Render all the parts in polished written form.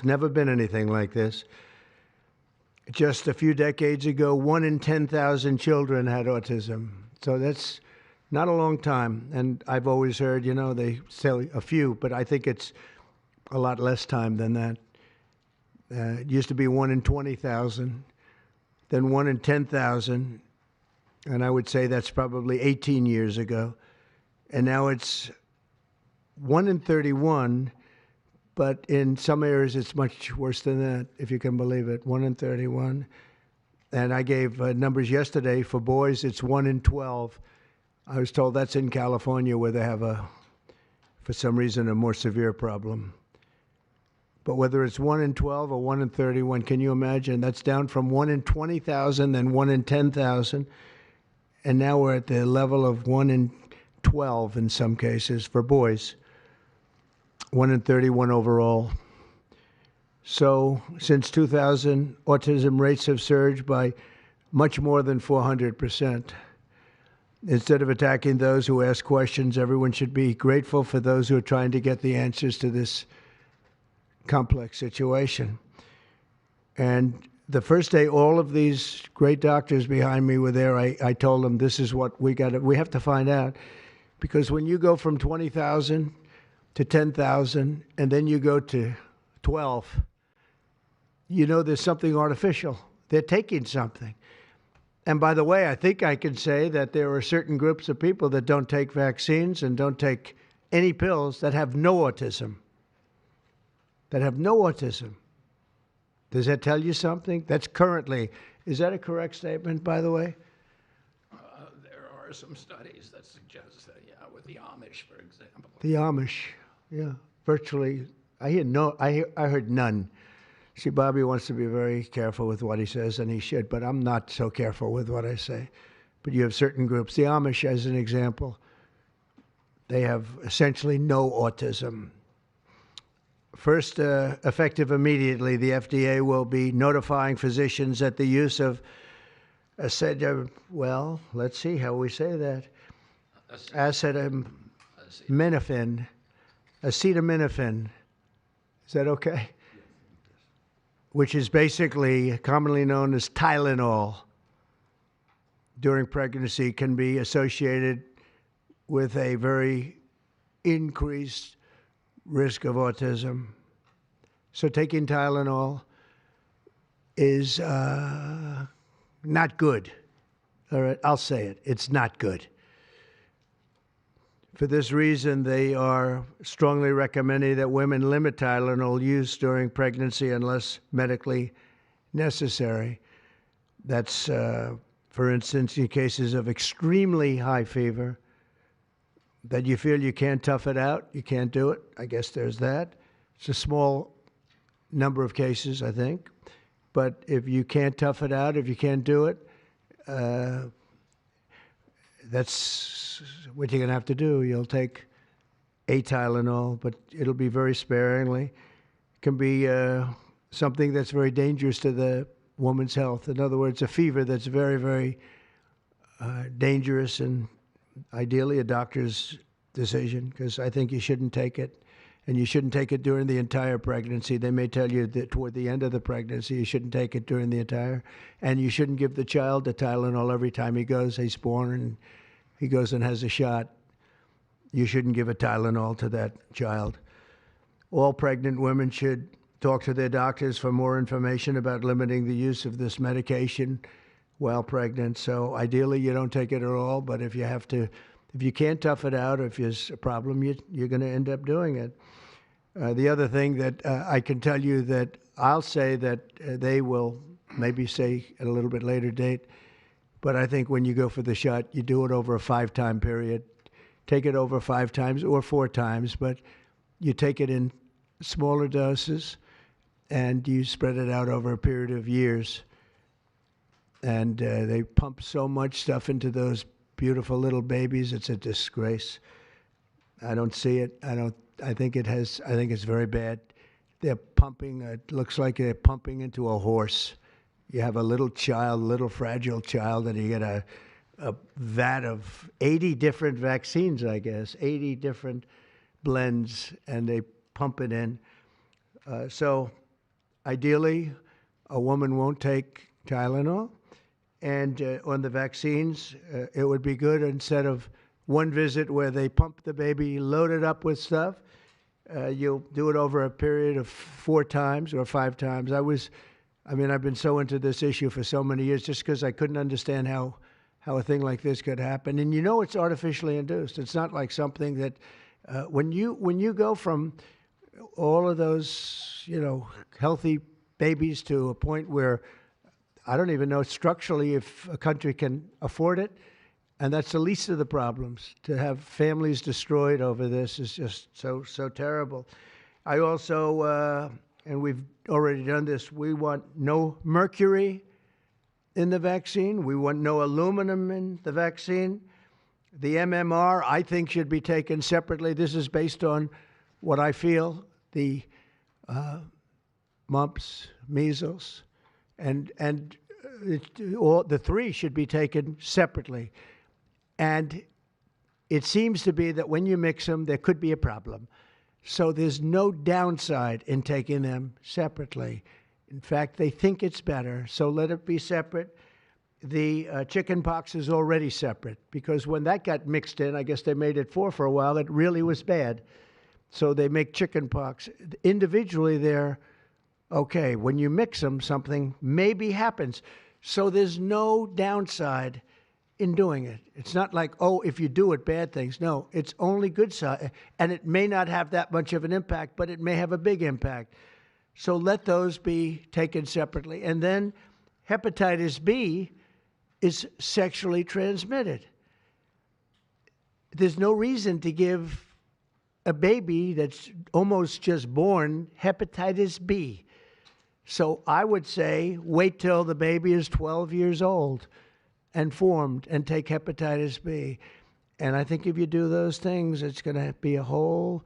It's never been anything like this. Just a few decades ago, 1 in 10,000 children had autism. So that's not a long time. And I've always heard, they say a few, but I think it's a lot less time than that. It used to be 1 in 20,000, then 1 in 10,000. And I would say that's probably 18 years ago. And now it's 1 in 31, but in some areas it's much worse than that, if you can believe it, 1 in 31. And I gave numbers yesterday. For boys, it's 1 in 12. I was told that's in California, where they have for some reason, a more severe problem. But whether it's 1 in 12 or 1 in 31, can you imagine? That's down from 1 in 20,000, then 1 in 10,000. And now we're at the level of 1 in 12 in some cases for boys. 1 in 31 overall. So since 2000, autism rates have surged by much more than 400%. Instead of attacking those who ask questions, everyone should be grateful for those who are trying to get the answers to this complex situation. And the first day all of these great doctors behind me were there, I told them, this is what we have to find out. Because when you go from 20,000 to 10,000, and then you go to 12, there's something artificial. They're taking something. And by the way, I think I can say that there are certain groups of people that don't take vaccines and don't take any pills that have no autism. That have no autism. Does that tell you something? That's currently, is that a correct statement, by the way? There are some studies that suggest that, with the Amish, for example. The Amish, yeah, virtually. I heard none. See, Bobby wants to be very careful with what he says, and he should, but I'm not so careful with what I say. But you have certain groups. The Amish, as an example, they have essentially no autism. First, effective immediately, the FDA will be notifying physicians that the use of let's see how we say that. Acetaminophen. Acetaminophen. Is that okay? Which is basically commonly known as Tylenol, during pregnancy can be associated with a very increased risk of autism. So taking Tylenol is not good. All right, I'll say it. It's not good. For this reason, they are strongly recommending that women limit Tylenol use during pregnancy unless medically necessary. That's, for instance, in cases of extremely high fever, that you feel you can't tough it out, you can't do it. I guess there's that. It's a small number of cases, I think. But if you can't tough it out, if you can't do it, that's what you're going to have to do. You'll take a Tylenol, but it'll be very sparingly. It can be something that's very dangerous to the woman's health. In other words, a fever that's very, very dangerous, and ideally a doctor's decision, because I think you shouldn't take it. And you shouldn't take it during the entire pregnancy. They may tell you that toward the end of the pregnancy, you shouldn't take it during the entire. And you shouldn't give the child the Tylenol every time he's born and he goes and has a shot. You shouldn't give a Tylenol to that child. All pregnant women should talk to their doctors for more information about limiting the use of this medication while pregnant. So ideally, you don't take it at all, but if you can't tough it out, or if there's a problem, you're going to end up doing it. The other thing that I can tell you that I'll say that they will maybe say at a little bit later date, but I think when you go for the shot, you do it over a 5-time period. Take it over 5 times or 4 times, but you take it in smaller doses and you spread it out over a period of years. And they pump so much stuff into those beautiful little babies. It's a disgrace. I don't see it. I think it's very bad. They're pumping, it looks like they're pumping into a horse. You have a little child, little fragile child, and you get a vat of 80 different vaccines, I guess, 80 different blends, and they pump it in. So ideally, a woman won't take Tylenol. And on the vaccines, it would be good instead of one visit where they pump the baby, load it up with stuff. You'll do it over a period of 4 times or 5 times. I've been so into this issue for so many years just because I couldn't understand how a thing like this could happen. And it's artificially induced. It's not like something that when you go from all of those, healthy babies to a point where I don't even know structurally if a country can afford it. And that's the least of the problems. To have families destroyed over this is just so terrible. I also, and we've already done this, we want no mercury in the vaccine. We want no aluminum in the vaccine. The MMR, I think, should be taken separately. This is based on what I feel, the mumps, measles, and all the 3 should be taken separately. And it seems to be that when you mix them, there could be a problem. So there's no downside in taking them separately. In fact, they think it's better, so let it be separate. The chicken pox is already separate because when that got mixed in, I guess they made it 4 for a while, it really was bad. So they make chicken pox. Individually, they're okay. When you mix them, something maybe happens. So there's no downside in doing it. It's not like, if you do it, bad things. No, it's only good side. And it may not have that much of an impact, but it may have a big impact. So let those be taken separately. And then hepatitis B is sexually transmitted. There's no reason to give a baby that's almost just born hepatitis B. So I would say wait till the baby is 12 years old and formed and take hepatitis B. And I think if you do those things, it's going to be a whole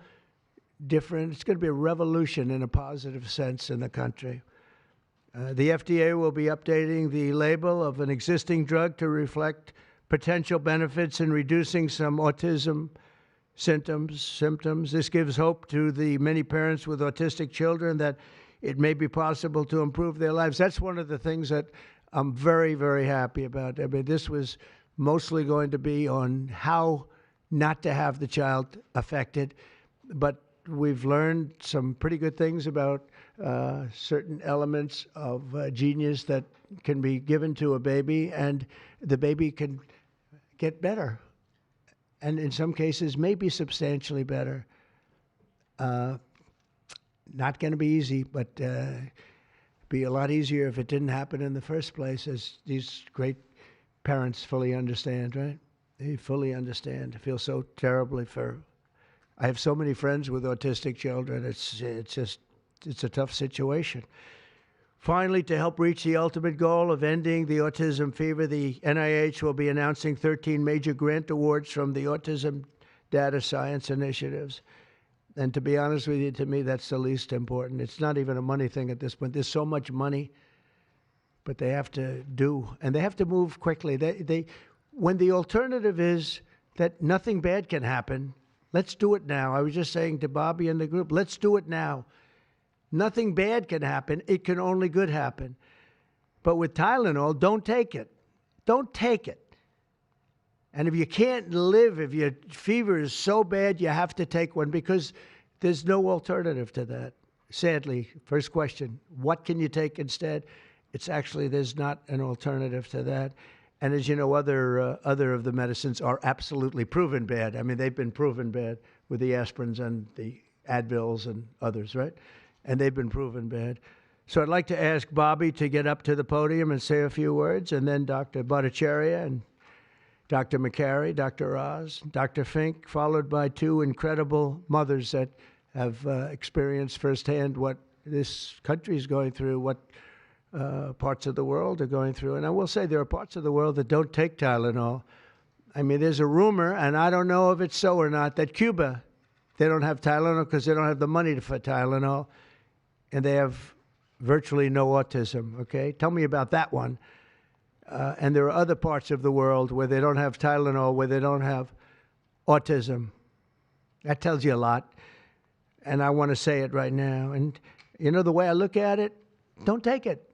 different, it's going to be a revolution in a positive sense in the country. The FDA will be updating the label of an existing drug to reflect potential benefits in reducing some autism symptoms. This gives hope to the many parents with autistic children that it may be possible to improve their lives. That's one of the things that I'm very, very happy about. I mean, this was mostly going to be on how not to have the child affected, but we've learned some pretty good things about certain elements of genius that can be given to a baby, and the baby can get better, and in some cases maybe substantially better. Not going to be easy, but be a lot easier if it didn't happen in the first place, as these great parents fully understand, right? They fully understand. I feel so terribly for. I have so many friends with autistic children. It's a tough situation. Finally, to help reach the ultimate goal of ending the autism fever, the NIH will be announcing 13 major grant awards from the Autism Data Science Initiatives. And to be honest with you, to me, that's the least important. It's not even a money thing at this point. There's so much money, but they have to do, and they have to move quickly. When the alternative is that nothing bad can happen, let's do it now. I was just saying to Bobby and the group, let's do it now. Nothing bad can happen. It can only good happen. But with Tylenol, don't take it. Don't take it. And if you can't live, if your fever is so bad, you have to take one because there's no alternative to that. Sadly, first question, what can you take instead? It's actually, there's not an alternative to that. And as you know, other of the medicines are absolutely proven bad. I mean, they've been proven bad with the aspirins and the Advils and others, right? And they've been proven bad. So I'd like to ask Bobby to get up to the podium and say a few words, and then Dr. Bhattacharya and Dr. McCary, Dr. Oz, Dr. Fink, followed by 2 incredible mothers that have experienced firsthand what this country is going through, what parts of the world are going through. And I will say there are parts of the world that don't take Tylenol. I mean, there's a rumor, and I don't know if it's so or not, that Cuba, they don't have Tylenol because they don't have the money for Tylenol, and they have virtually no autism, okay? Tell me about that one. And there are other parts of the world where they don't have Tylenol, where they don't have autism. That tells you a lot. And I want to say it right now. And, you know, the way I look at it, don't take it.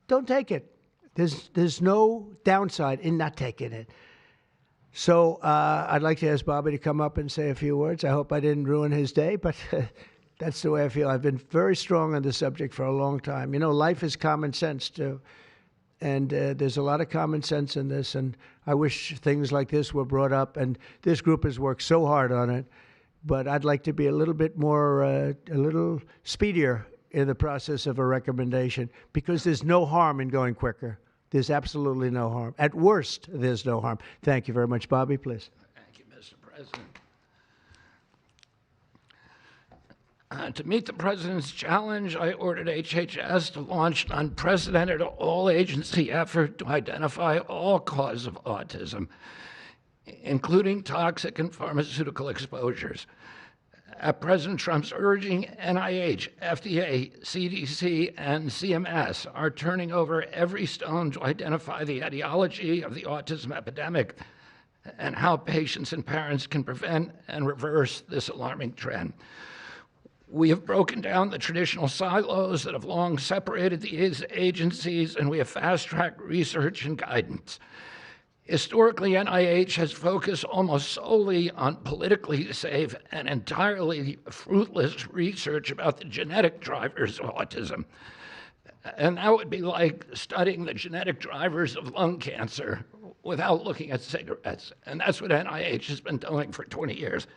Don't take it. There's no downside in not taking it. So I'd like to ask Bobby to come up and say a few words. I hope I didn't ruin his day, but that's the way I feel. I've been very strong on the subject for a long time. You know, life is common sense, too. And there's a lot of common sense in this, and I wish things like this were brought up. And this group has worked so hard on it, but I'd like to be a little bit more, a little speedier in the process of a recommendation, because there's no harm in going quicker. There's absolutely no harm. At worst, there's no harm. Thank you very much. Bobby, please. Thank you, Mr. President. To meet the President's challenge, I ordered HHS to launch an unprecedented all-agency effort to identify all causes of autism, including toxic and pharmaceutical exposures. At President Trump's urging, NIH, FDA, CDC, and CMS are turning over every stone to identify the etiology of the autism epidemic and how patients and parents can prevent and reverse this alarming trend. We have broken down the traditional silos that have long separated these agencies, and we have fast-tracked research and guidance. Historically, NIH has focused almost solely on politically safe and entirely fruitless research about the genetic drivers of autism. And that would be like studying the genetic drivers of lung cancer without looking at cigarettes. And that's what NIH has been doing for 20 years.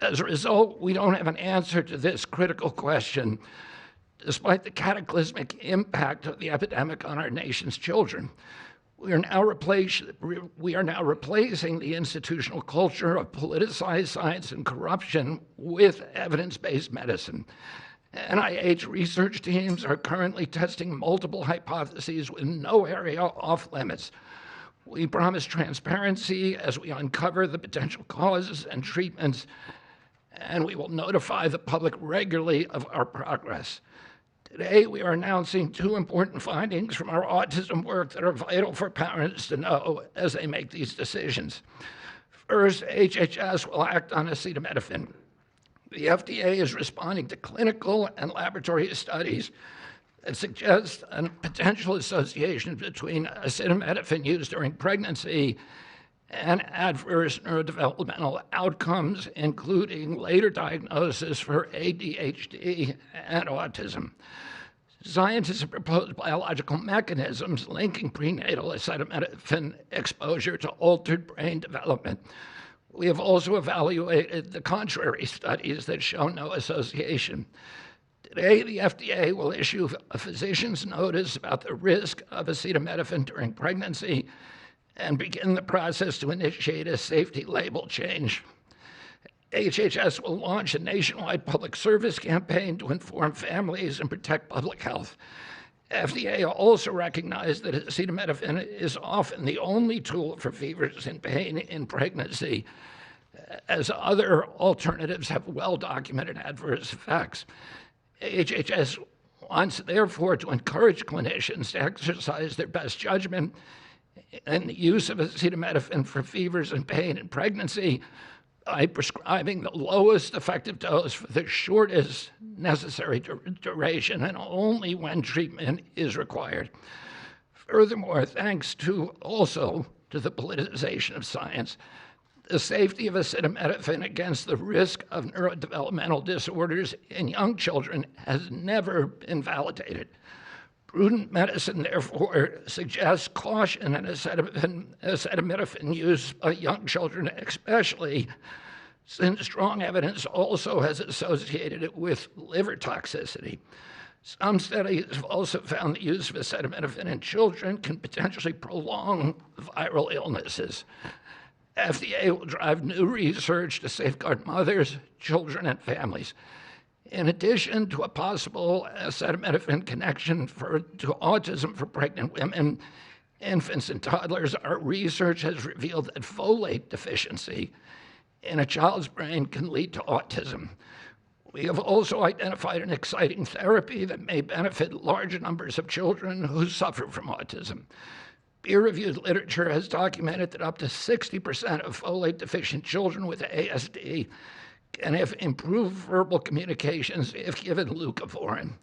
As a result, we don't have an answer to this critical question, despite the cataclysmic impact of the epidemic on our nation's children. We are now replacing the institutional culture of politicized science and corruption with evidence-based medicine. NIH research teams are currently testing multiple hypotheses with no area off limits. We promise transparency as we uncover the potential causes and treatments, and we will notify the public regularly of our progress. Today, we are announcing two important findings from our autism work that are vital for parents to know as they make these decisions. First, HHS will act on acetaminophen. The FDA is responding to clinical and laboratory studies that suggest a potential association between acetaminophen use during pregnancy and adverse neurodevelopmental outcomes, including later diagnosis for ADHD and autism. Scientists have proposed biological mechanisms linking prenatal acetaminophen exposure to altered brain development. We have also evaluated the contrary studies that show no association. Today, the FDA will issue a physician's notice about the risk of acetaminophen during pregnancy and begin the process to initiate a safety label change. HHS will launch a nationwide public service campaign to inform families and protect public health. FDA also recognized that acetaminophen is often the only tool for fevers and pain in pregnancy, as other alternatives have well-documented adverse effects. HHS wants, therefore, to encourage clinicians to exercise their best judgment in the use of acetaminophen for fevers and pain in pregnancy by prescribing the lowest effective dose for the shortest necessary duration and only when treatment is required. Furthermore, thanks to the politicization of science, the safety of acetaminophen against the risk of neurodevelopmental disorders in young children has never been validated. Prudent medicine, therefore, suggests caution in acetaminophen use by young children, especially since strong evidence also has associated it with liver toxicity. Some studies have also found the use of acetaminophen in children can potentially prolong viral illnesses. FDA will drive new research to safeguard mothers, children, and families. In addition to a possible acetaminophen connection to autism for pregnant women, infants, and toddlers, our research has revealed that folate deficiency in a child's brain can lead to autism. We have also identified an exciting therapy that may benefit large numbers of children who suffer from autism. Peer-reviewed literature has documented that up to 60% of folate-deficient children with ASD can have improved verbal communications if given leucovorin.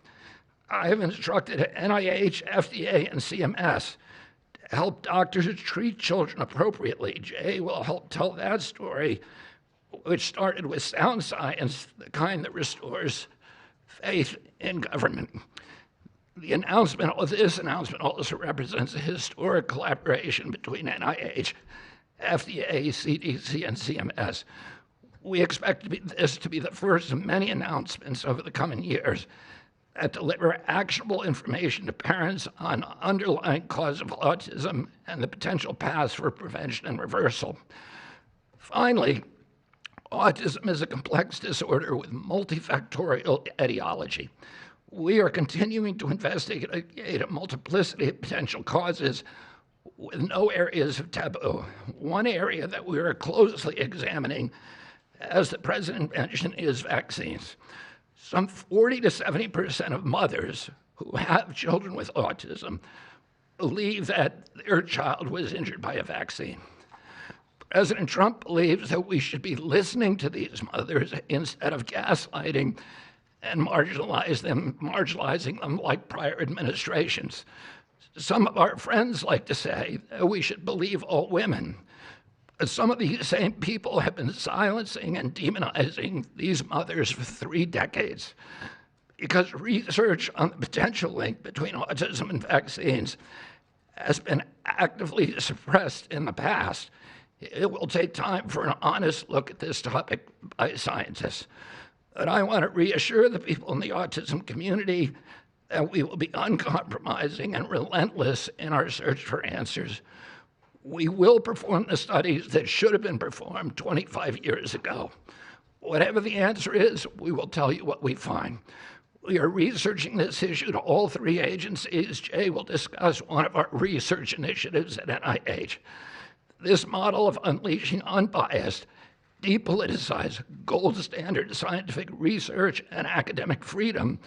I have instructed NIH, FDA, and CMS to help doctors treat children appropriately. Jay will help tell that story, which started with sound science, the kind that restores faith in government. This announcement also represents a historic collaboration between NIH, FDA, CDC, and CMS. We expect this to be the first of many announcements over the coming years that deliver actionable information to parents on underlying cause of autism and the potential paths for prevention and reversal. Finally, autism is a complex disorder with multifactorial etiology. We are continuing to investigate a multiplicity of potential causes with no areas of taboo. One area that we are closely examining, as the President mentioned, is vaccines. Some 40 to 70% of mothers who have children with autism believe that their child was injured by a vaccine. President Trump believes that we should be listening to these mothers instead of gaslighting and marginalizing them like prior administrations. Some of our friends like to say that we should believe all women. But some of these same people have been silencing and demonizing these mothers for 3 decades because research on the potential link between autism and vaccines has been actively suppressed in the past. It will take time for an honest look at this topic by scientists. But I want to reassure the people in the autism community that we will be uncompromising and relentless in our search for answers. We will perform the studies that should have been performed 25 years ago. Whatever the answer is, we will tell you what we find. We are researching this issue to all 3 agencies. Jay will discuss one of our research initiatives at NIH. This model of unleashing unbiased, depoliticized, gold standard scientific research and academic freedom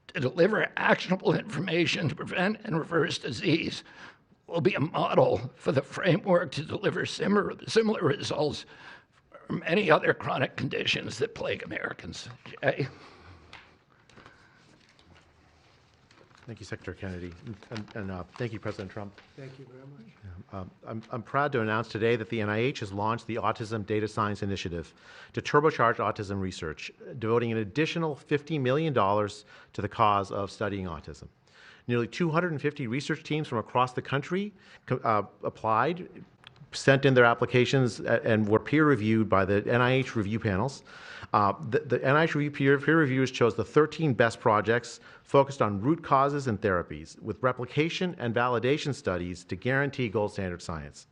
to deliver actionable information to prevent and reverse disease will be a model for the framework to deliver similar results for many other chronic conditions that plague Americans. Jay? Thank you, Secretary Kennedy, and thank you, President Trump. Thank you very much. I'm proud to announce today that the NIH has launched the Autism Data Science Initiative to turbocharge autism research, devoting an additional $50 million to the cause of studying autism. Nearly 250 research teams from across the country applied, sent in their applications, and were peer-reviewed by the NIH review panels. The NIH peer reviewers chose the 13 best projects focused on root causes and therapies, with replication and validation studies to guarantee gold standard science.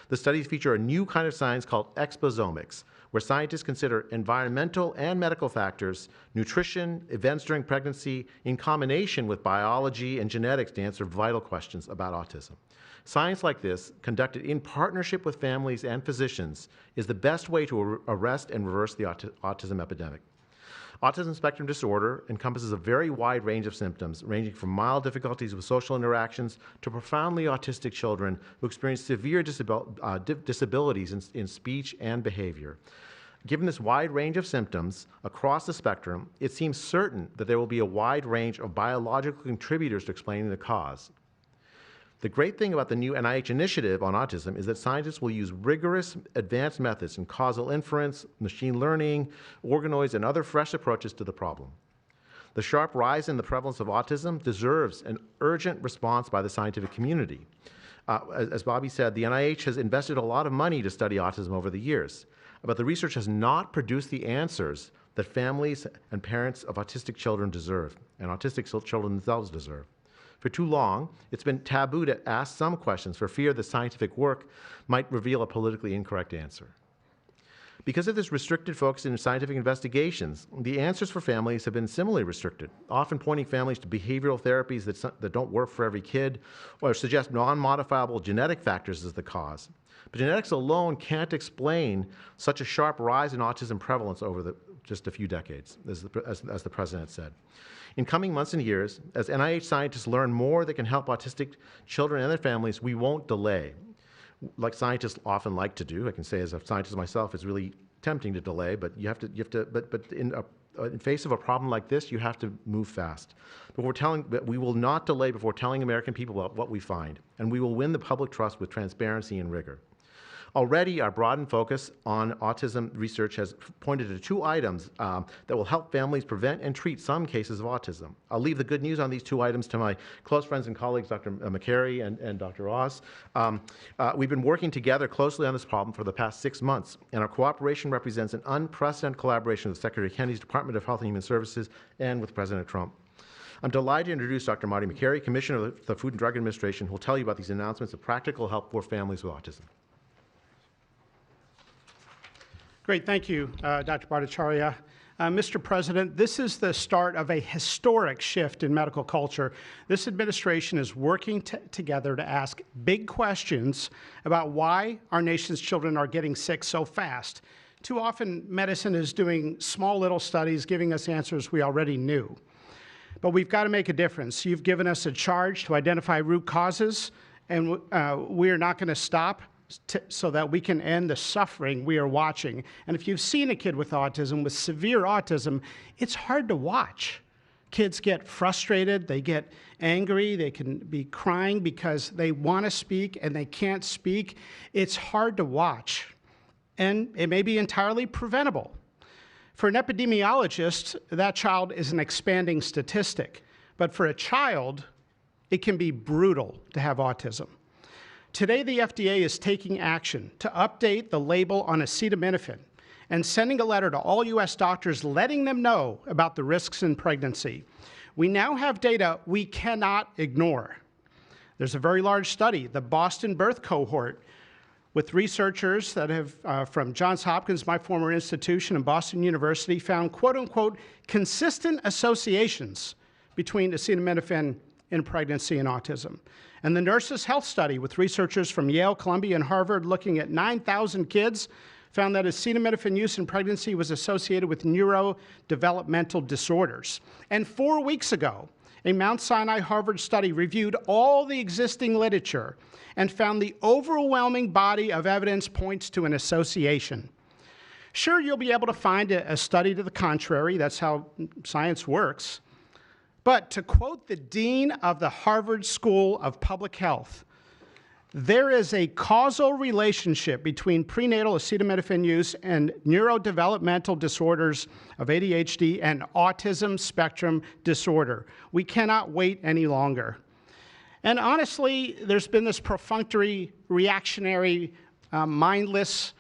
The studies feature a new kind of science called exposomics, where scientists consider environmental and medical factors, nutrition, events during pregnancy, in combination with biology and genetics to answer vital questions about autism. Science like this, conducted in partnership with families and physicians, is the best way to arrest and reverse the autism epidemic. Autism spectrum disorder encompasses a very wide range of symptoms, ranging from mild difficulties with social interactions to profoundly autistic children who experience severe disabilities in speech and behavior. Given this wide range of symptoms across the spectrum, it seems certain that there will be a wide range of biological contributors to explaining the cause. The great thing about the new NIH initiative on autism is that scientists will use rigorous advanced methods in causal inference, machine learning, organoids, and other fresh approaches to the problem. The sharp rise in the prevalence of autism deserves an urgent response by the scientific community. As Bobby said, the NIH has invested a lot of money to study autism over the years, but the research has not produced the answers that families and parents of autistic children deserve, and autistic children themselves deserve. For too long, it's been taboo to ask some questions for fear the scientific work might reveal a politically incorrect answer. Because of this restricted focus in scientific investigations, the answers for families have been similarly restricted, often pointing families to behavioral therapies that don't work for every kid or suggest non-modifiable genetic factors as the cause. But genetics alone can't explain such a sharp rise in autism prevalence over just a few decades, as the President said. In coming months and years, as NIH scientists learn more that can help autistic children and their families, we won't delay. Like scientists often like to do, I can say as a scientist myself, it's really tempting to delay, but but in a in face of a problem like this, you have to move fast. But we will not delay before telling American people about what we find, and we will win the public trust with transparency and rigor. Already, our broadened focus on autism research has pointed to 2 items that will help families prevent and treat some cases of autism. I'll leave the good news on these 2 items to my close friends and colleagues, Dr. McCary and Dr. Oz. We've been working together closely on this problem for the past 6 months, and our cooperation represents an unprecedented collaboration with Secretary Kennedy's Department of Health and Human Services and with President Trump. I'm delighted to introduce Dr. Marty McCary, Commissioner of the Food and Drug Administration, who will tell you about these announcements of practical help for families with autism. Great, thank you, Dr. Bhattacharya. Mr. President, this is the start of a historic shift in medical culture. This administration is working together to ask big questions about why our nation's children are getting sick so fast. Too often, medicine is doing small little studies, giving us answers we already knew. But we've got to make a difference. You've given us a charge to identify root causes, and we are not going to stop so that we can end the suffering we are watching. And if you've seen a kid with autism, with severe autism, it's hard to watch. Kids get frustrated, they get angry, they can be crying because they want to speak and they can't speak. It's hard to watch, and it may be entirely preventable. For an epidemiologist, that child is an expanding statistic, but for a child, it can be brutal to have autism. Today, the FDA is taking action to update the label on acetaminophen and sending a letter to all U.S. doctors letting them know about the risks in pregnancy. We now have data we cannot ignore. There's a very large study, the Boston Birth Cohort, with researchers that have, from Johns Hopkins, my former institution, and Boston University, found quote-unquote consistent associations between acetaminophen in pregnancy and autism. And the Nurses' Health Study with researchers from Yale, Columbia, and Harvard looking at 9,000 kids found that acetaminophen use in pregnancy was associated with neurodevelopmental disorders. And 4 weeks ago, a Mount Sinai Harvard study reviewed all the existing literature and found the overwhelming body of evidence points to an association. Sure, you'll be able to find a study to the contrary. That's how science works. But to quote the dean of the Harvard School of Public Health, there is a causal relationship between prenatal acetaminophen use and neurodevelopmental disorders of ADHD and autism spectrum disorder. We cannot wait any longer. And honestly, there's been this perfunctory, reactionary, mindless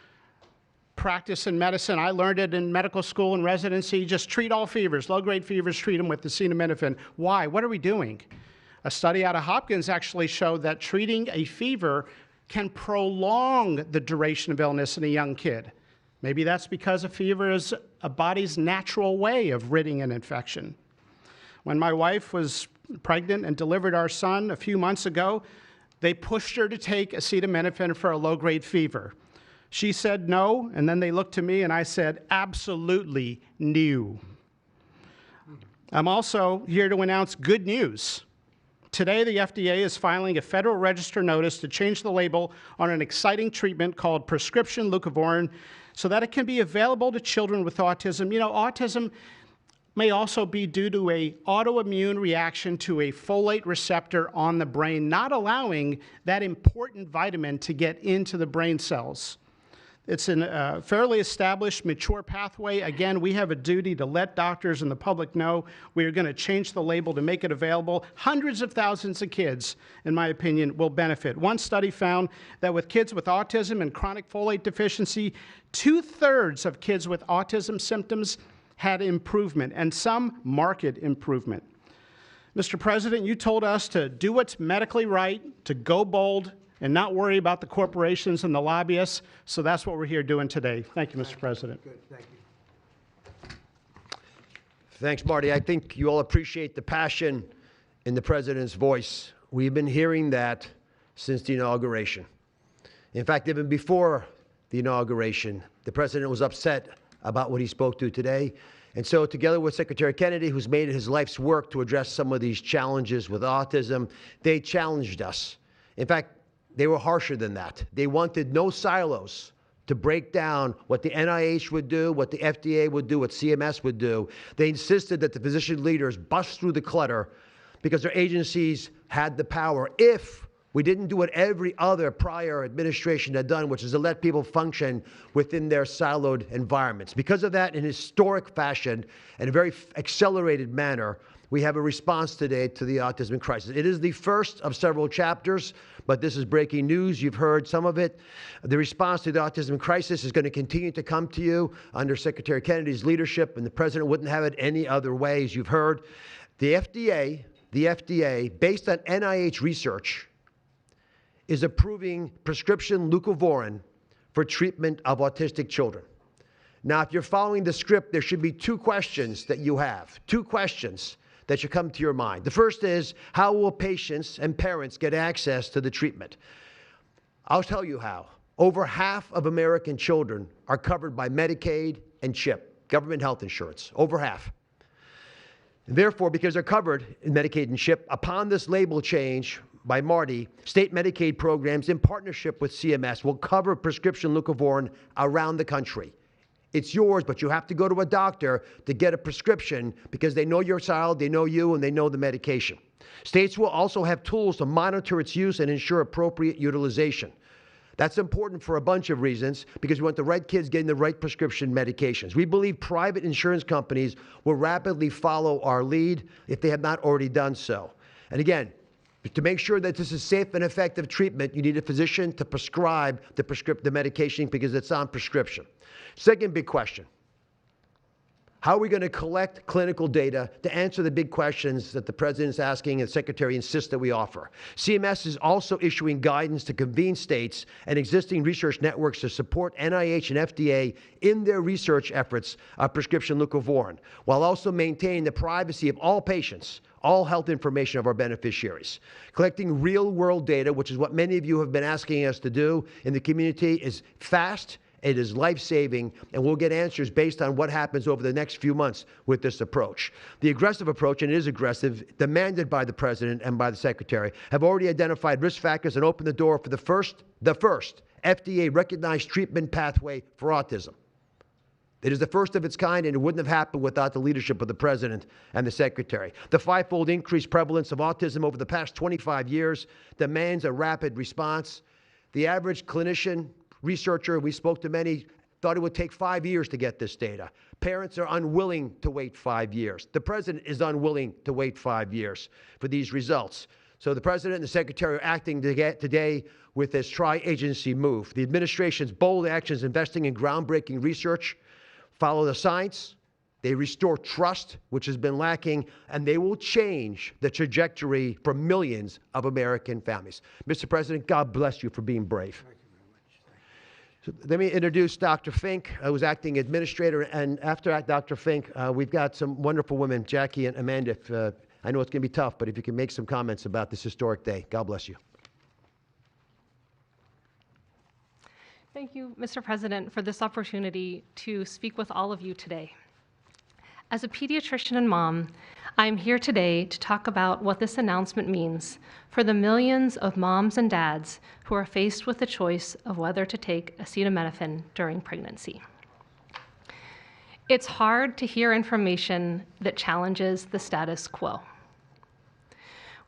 practice in medicine. I learned it in medical school and residency. Just treat all fevers, low-grade fevers, treat them with acetaminophen. Why? What are we doing? A study out of Hopkins actually showed that treating a fever can prolong the duration of illness in a young kid. Maybe that's because a fever is a body's natural way of ridding an infection. When my wife was pregnant and delivered our son a few months ago, they pushed her to take acetaminophen for a low-grade fever. She said no, and then they looked to me and I said, absolutely no. I'm also here to announce good news. Today, the FDA is filing a Federal Register notice to change the label on an exciting treatment called prescription leucovorin so that it can be available to children with autism. You know, autism may also be due to an autoimmune reaction to a folate receptor on the brain, not allowing that important vitamin to get into the brain cells. It's a fairly established, mature pathway. Again, we have a duty to let doctors and the public know. We are going to change the label to make it available. Hundreds of thousands of kids, in my opinion, will benefit. One study found that with kids with autism and chronic folate deficiency, 2/3 of kids with autism symptoms had improvement, and some marked improvement. Mr. President, you told us to do what's medically right, to go bold, and not worry about the corporations and the lobbyists. So that's what we're here doing today. Thank you, Mr. President. Good, thank you. Thanks, Marty. I think you all appreciate the passion in the President's voice. We've been hearing that since the inauguration. In fact, even before the inauguration, the President was upset about what he spoke to today. And so together with Secretary Kennedy, who's made it his life's work to address some of these challenges with autism, they challenged us. In fact, they were harsher than that. They wanted no silos, to break down what the NIH would do, what the FDA would do, what CMS would do. They insisted that the physician leaders bust through the clutter because their agencies had the power. If we didn't do what every other prior administration had done, which is to let people function within their siloed environments. Because of that, in historic fashion and a very accelerated manner, we have a response today to the autism crisis. It is the first of several chapters, but this is breaking news. You've heard some of it. The response to the autism crisis is going to continue to come to you under Secretary Kennedy's leadership, and the president wouldn't have it any other way, as you've heard. The FDA, based on NIH research, is approving prescription leucovorin for treatment of autistic children. Now, if you're following the script, there should be two questions that you have, two questions that should come to your mind. The first is, how will patients and parents get access to the treatment? I'll tell you how. Over half of American children are covered by Medicaid and CHIP, government health insurance, over half. And therefore, because they're covered in Medicaid and CHIP, upon this label change by Marty, state Medicaid programs in partnership with CMS will cover prescription leucovorin around the country. It's yours, but you have to go to a doctor to get a prescription because they know your child, they know you, and they know the medication. States will also have tools to monitor its use and ensure appropriate utilization. That's important for a bunch of reasons, because we want the right kids getting the right prescription medications. We believe private insurance companies will rapidly follow our lead if they have not already done so. And again, to make sure that this is safe and effective treatment, you need a physician to prescribe the medication because it's on prescription. Second big question, how are we going to collect clinical data to answer the big questions that the president's asking and the secretary insists that we offer? CMS is also issuing guidance to convene states and existing research networks to support NIH and FDA in their research efforts of prescription leucovorin, while also maintaining the privacy of all patients, all health information of our beneficiaries. Collecting real-world data, which is what many of you have been asking us to do in the community, is fast, it is life-saving, and we'll get answers based on what happens over the next few months with this approach. The aggressive approach, and it is aggressive, demanded by the president and by the secretary, have already identified risk factors and opened the door for the first FDA-recognized treatment pathway for autism. It is the first of its kind, and it wouldn't have happened without the leadership of the president and the secretary. The five-fold increased prevalence of autism over the past 25 years demands a rapid response. The average clinician, researcher, we spoke to many, thought it would take 5 years to get this data. Parents are unwilling to wait 5 years. The president is unwilling to wait 5 years for these results. So the president and the secretary are acting today with this tri-agency move. The administration's bold actions investing in groundbreaking research follow the science, they restore trust, which has been lacking, and they will change the trajectory for millions of American families. Mr. President, God bless you for being brave. So let me introduce Dr. Fink, who's acting administrator, and after Dr. Fink, we've got some wonderful women, Jackie and Amanda. I know it's going to be tough, but if you can make some comments about this historic day. God bless you. Thank you, Mr. President, for this opportunity to speak with all of you today. As a pediatrician and mom, I'm here today to talk about what this announcement means for the millions of moms and dads who are faced with the choice of whether to take acetaminophen during pregnancy. It's hard to hear information that challenges the status quo.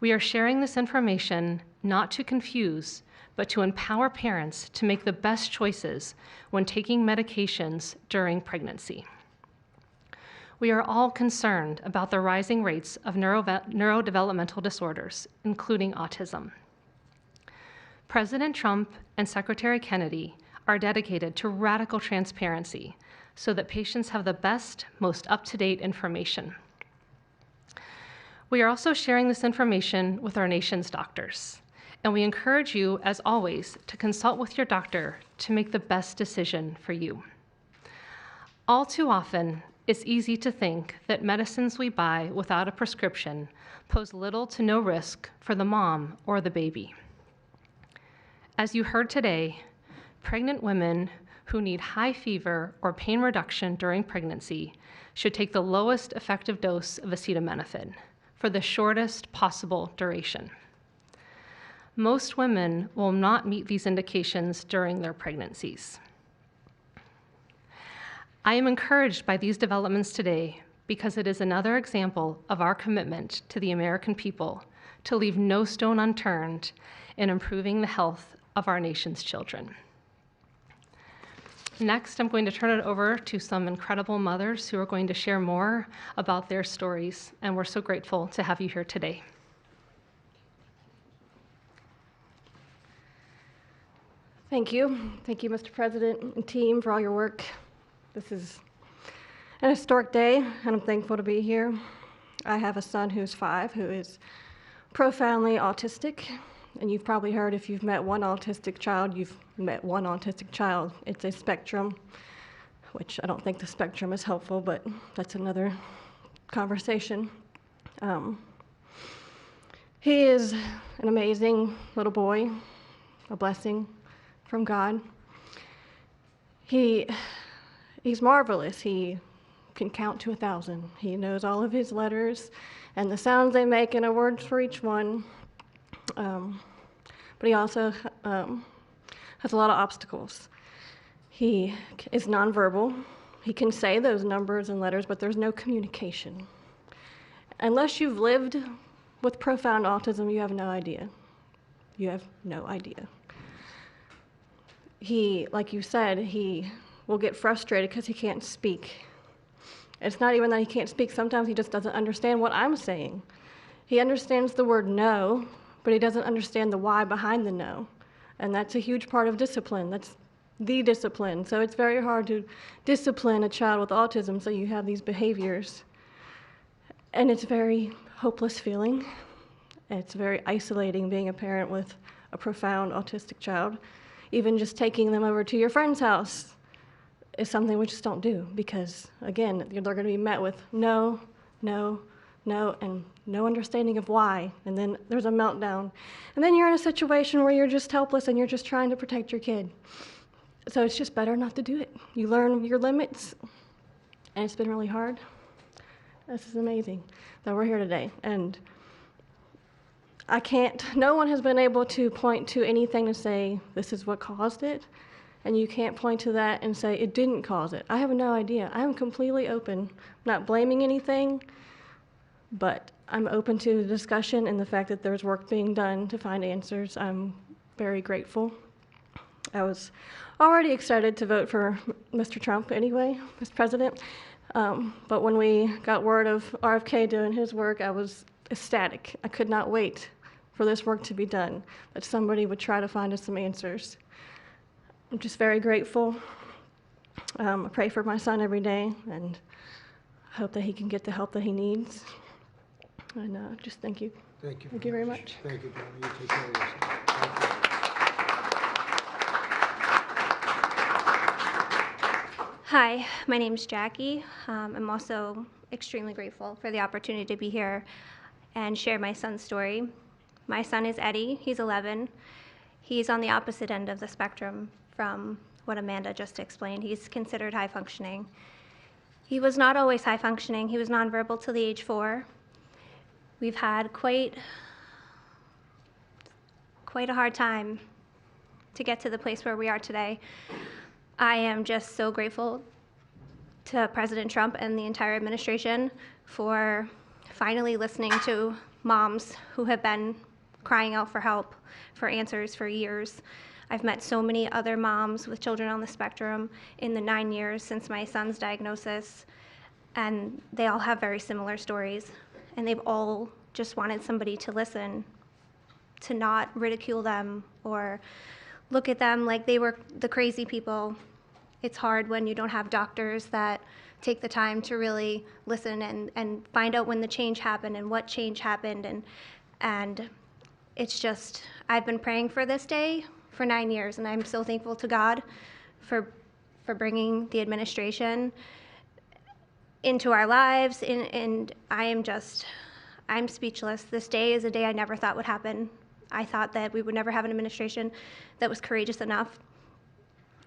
We are sharing this information not to confuse, but to empower parents to make the best choices when taking medications during pregnancy. We are all concerned about the rising rates of neurodevelopmental disorders, including autism. President Trump and Secretary Kennedy are dedicated to radical transparency so that patients have the best, most up-to-date information. We are also sharing this information with our nation's doctors, and we encourage you, as always, to consult with your doctor to make the best decision for you. All too often, it's easy to think that medicines we buy without a prescription pose little to no risk for the mom or the baby. As you heard today, pregnant women who need high fever or pain reduction during pregnancy should take the lowest effective dose of acetaminophen for the shortest possible duration. Most women will not meet these indications during their pregnancies. I am encouraged by these developments today because it is another example of our commitment to the American people to leave no stone unturned in improving the health of our nation's children. Next, I'm going to turn it over to some incredible mothers who are going to share more about their stories, and we're so grateful to have you here today. Thank you. Thank you, Mr. President and team, for all your work. This is an historic day, and I'm thankful to be here. I have a son who's 5 who is profoundly autistic, and you've probably heard if you've met one autistic child, you've met one autistic child. It's a spectrum, which I don't think the spectrum is helpful, but that's another conversation. He is an amazing little boy, a blessing from God. He's marvelous. He can count to 1,000. He knows all of his letters and the sounds they make and a word for each one. But he also has a lot of obstacles. He is nonverbal. He can say those numbers and letters, but there's no communication. Unless you've lived with profound autism, you have no idea. You have no idea. He, like you said, he will get frustrated because he can't speak. It's not even that he can't speak. Sometimes he just doesn't understand what I'm saying. He understands the word no, but he doesn't understand the why behind the no. And that's a huge part of discipline. That's the discipline. So it's very hard to discipline a child with autism, so you have these behaviors. And it's a very hopeless feeling. It's very isolating being a parent with a profound autistic child. Even just taking them over to your friend's house is something we just don't do because, again, they're going to be met with no, no, no, and no understanding of why. And then there's a meltdown. And then you're in a situation where you're just helpless and you're just trying to protect your kid. So it's just better not to do it. You learn your limits, and it's been really hard. This is amazing that we're here today. And no one has been able to point to anything to say this is what caused it, and you can't point to that and say it didn't cause it. I have no idea. I'm completely open. I'm not blaming anything, but I'm open to the discussion and the fact that there's work being done to find answers. I'm very grateful. I was already excited to vote for Mr. Trump anyway, Mr. President, but when we got word of RFK doing his work, I was ecstatic. I could not wait for this work to be done, that somebody would try to find us some answers. I'm just very grateful. I pray for my son every day and hope that he can get the help that he needs. And just thank you. Thank you. Thank you very much. Thank you, Johnny. You take care of yourself. Hi, my name's Jackie. I'm also extremely grateful for the opportunity to be here and share my son's story. My son is Eddie. He's 11. He's on the opposite end of the spectrum from what Amanda just explained. He's considered high functioning. He was not always high functioning. He was nonverbal till the age 4. We've had quite a hard time to get to the place where we are today. I am just so grateful to President Trump and the entire administration for finally listening to moms who have been crying out for help, for answers for years. I've met so many other moms with children on the spectrum in the 9 years since my son's diagnosis, and they all have very similar stories. And they've all just wanted somebody to listen, to not ridicule them or look at them like they were the crazy people. It's hard when you don't have doctors that take the time to really listen and find out when the change happened and what change happened. And it's just, I've been praying for this day for 9 years, and I'm so thankful to God for bringing the administration into our lives. And I'm speechless. This day is a day I never thought would happen. I thought that we would never have an administration that was courageous enough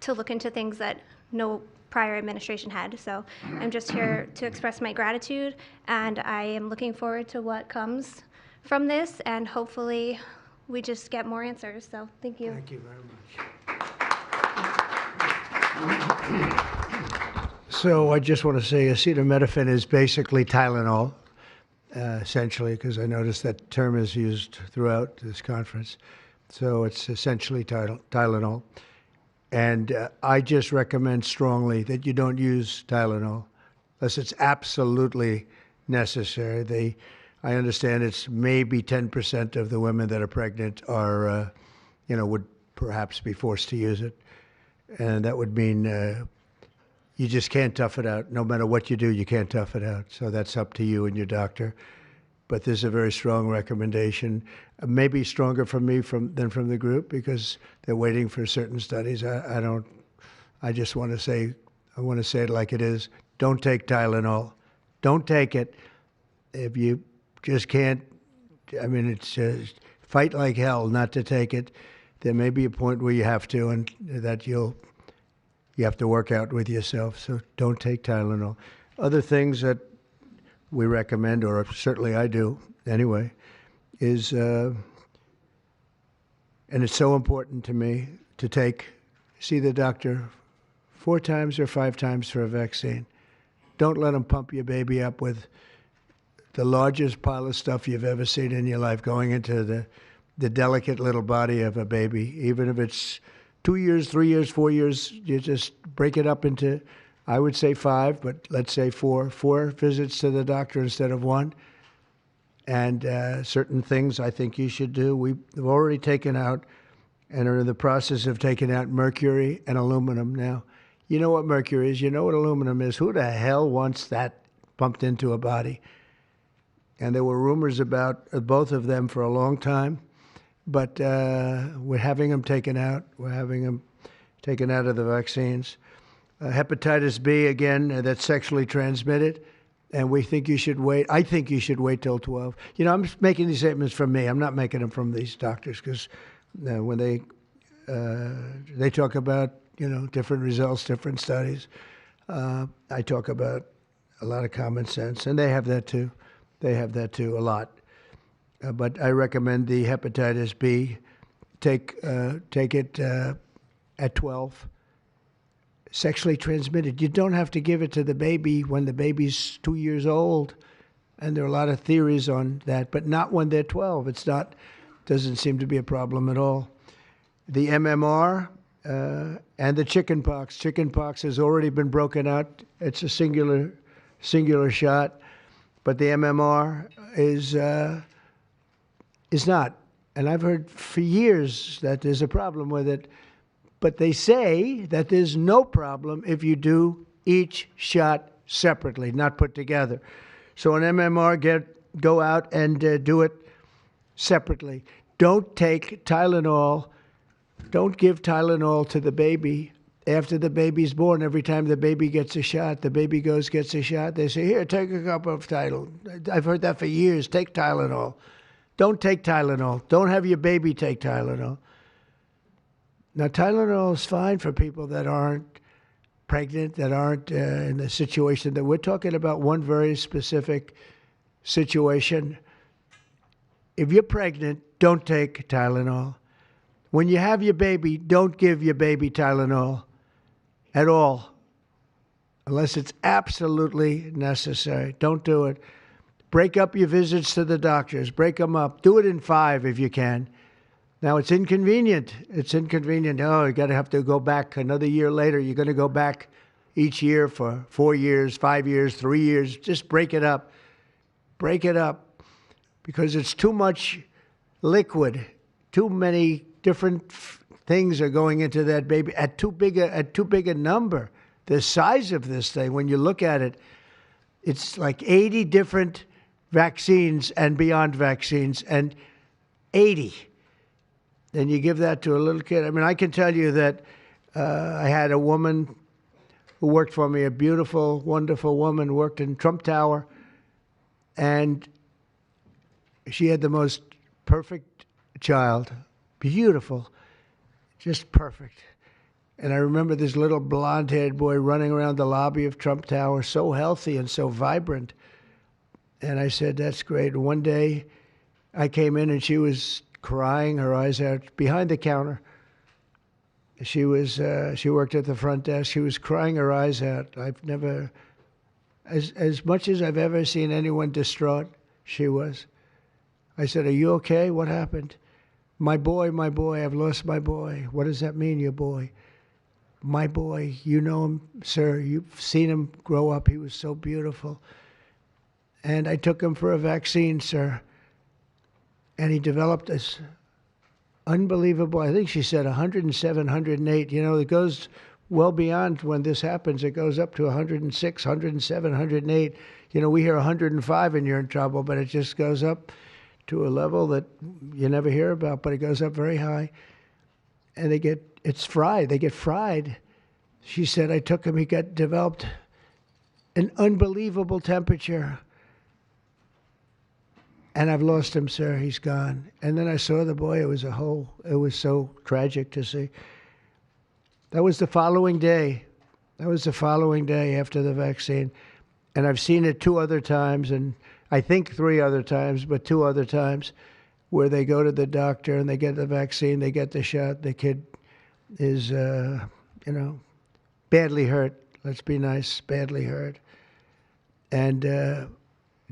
to look into things that no prior administration had. So I'm just here to express my gratitude, and I am looking forward to what comes from this, and hopefully we just get more answers. So thank you. Thank you very much. So I just want to say acetaminophen is basically Tylenol, essentially, because I noticed that term is used throughout this conference. So it's essentially Tylenol. And I just recommend strongly that you don't use Tylenol unless it's absolutely necessary. I understand it's maybe 10% of the women that are pregnant are, would perhaps be forced to use it. And that would mean you just can't tough it out. No matter what you do, you can't tough it out. So that's up to you and your doctor. But there's a very strong recommendation, maybe stronger from me than from the group, because they're waiting for certain studies. I just want to say, I want to say it like it is. Don't take Tylenol. Don't take it. If you just can't, I mean, it's fight like hell not to take it. There may be a point where you have to, and that you have to work out with yourself. So don't take Tylenol. Other things that we recommend, or certainly I do anyway, is, and it's so important to me to see the doctor 4 times or 5 times for a vaccine. Don't let them pump your baby up with the largest pile of stuff you've ever seen in your life going into the delicate little body of a baby. Even if it's 2 years, 3 years, 4 years, you just break it up into, I would say 5, but let's say 4 visits to the doctor instead of 1. And certain things I think you should do. We've already taken out and are in the process of taking out mercury and aluminum now. You know what mercury is. You know what aluminum is. Who the hell wants that pumped into a body? And there were rumors about both of them for a long time. But we're having them taken out. We're having them taken out of the vaccines. Hepatitis B, again, that's sexually transmitted. And we think you should wait. I think you should wait till 12. You know, I'm making these statements from me. I'm not making them from these doctors, because when they talk about, different results, different studies, I talk about a lot of common sense. And they have that too. They have that too, a lot. But I recommend the hepatitis B. Take it at 12. Sexually transmitted. You don't have to give it to the baby when the baby's 2 years old. And there are a lot of theories on that, but not when they're 12. Doesn't seem to be a problem at all. The MMR and the chickenpox. Chickenpox has already been broken out. It's a singular shot. But the MMR is not. And I've heard for years that there's a problem with it. But they say that there's no problem if you do each shot separately, not put together. So an MMR, go out and do it separately. Don't take Tylenol. Don't give Tylenol to the baby after the baby's born. Every time the baby gets a shot, the baby gets a shot. They say, here, take a cup of Tylenol. I've heard that for years. Take Tylenol. Don't take Tylenol. Don't have your baby take Tylenol. Now, Tylenol is fine for people that aren't pregnant, that aren't in the situation that we're talking about. One very specific situation. If you're pregnant, don't take Tylenol. When you have your baby, don't give your baby Tylenol at all, unless it's absolutely necessary. Don't do it. Break up your visits to the doctors. Break them up. Do it in 5 if you can. Now, it's inconvenient. It's inconvenient. Oh, you got to have to go back another year later. You're going to go back each year for 4 years, 5 years, 3 years. Just break it up. Break it up, because it's too much liquid. Too many different things are going into that baby at too big a number. The size of this thing, when you look at it, it's like 80 different vaccines and beyond vaccines, and 80. Then you give that to a little kid. I mean, I can tell you that I had a woman who worked for me, a beautiful, wonderful woman, worked in Trump Tower, and she had the most perfect child. Beautiful, just perfect. And I remember this little blonde-haired boy running around the lobby of Trump Tower, so healthy and so vibrant. And I said, that's great. And one day I came in and she was crying her eyes out behind the counter. She worked at the front desk. She was crying her eyes out. I've never, as much as I've ever seen anyone distraught, she was. I said, "Are you okay? What happened?" My boy, I've lost my boy." "What does that mean, your boy?" "My boy, you know him, sir. You've seen him grow up. He was so beautiful. And I took him for a vaccine, sir. And he developed this unbelievable, I think she said 107, 108. You know, it goes well beyond when this happens. It goes up to 106, 107, 108. You know, we hear 105 and you're in trouble, but it just goes up to a level that you never hear about, but it goes up very high. And it's fried. They get fried. She said, I took him, he developed an unbelievable temperature. And I've lost him, sir. He's gone. And then I saw the boy. It was so tragic to see. That was the following day. After the vaccine. And I've seen it 2 other times, and I think 3 other times, but 2 other times, where they go to the doctor and they get the vaccine, they get the shot. The kid is, badly hurt. Let's be nice, badly hurt. And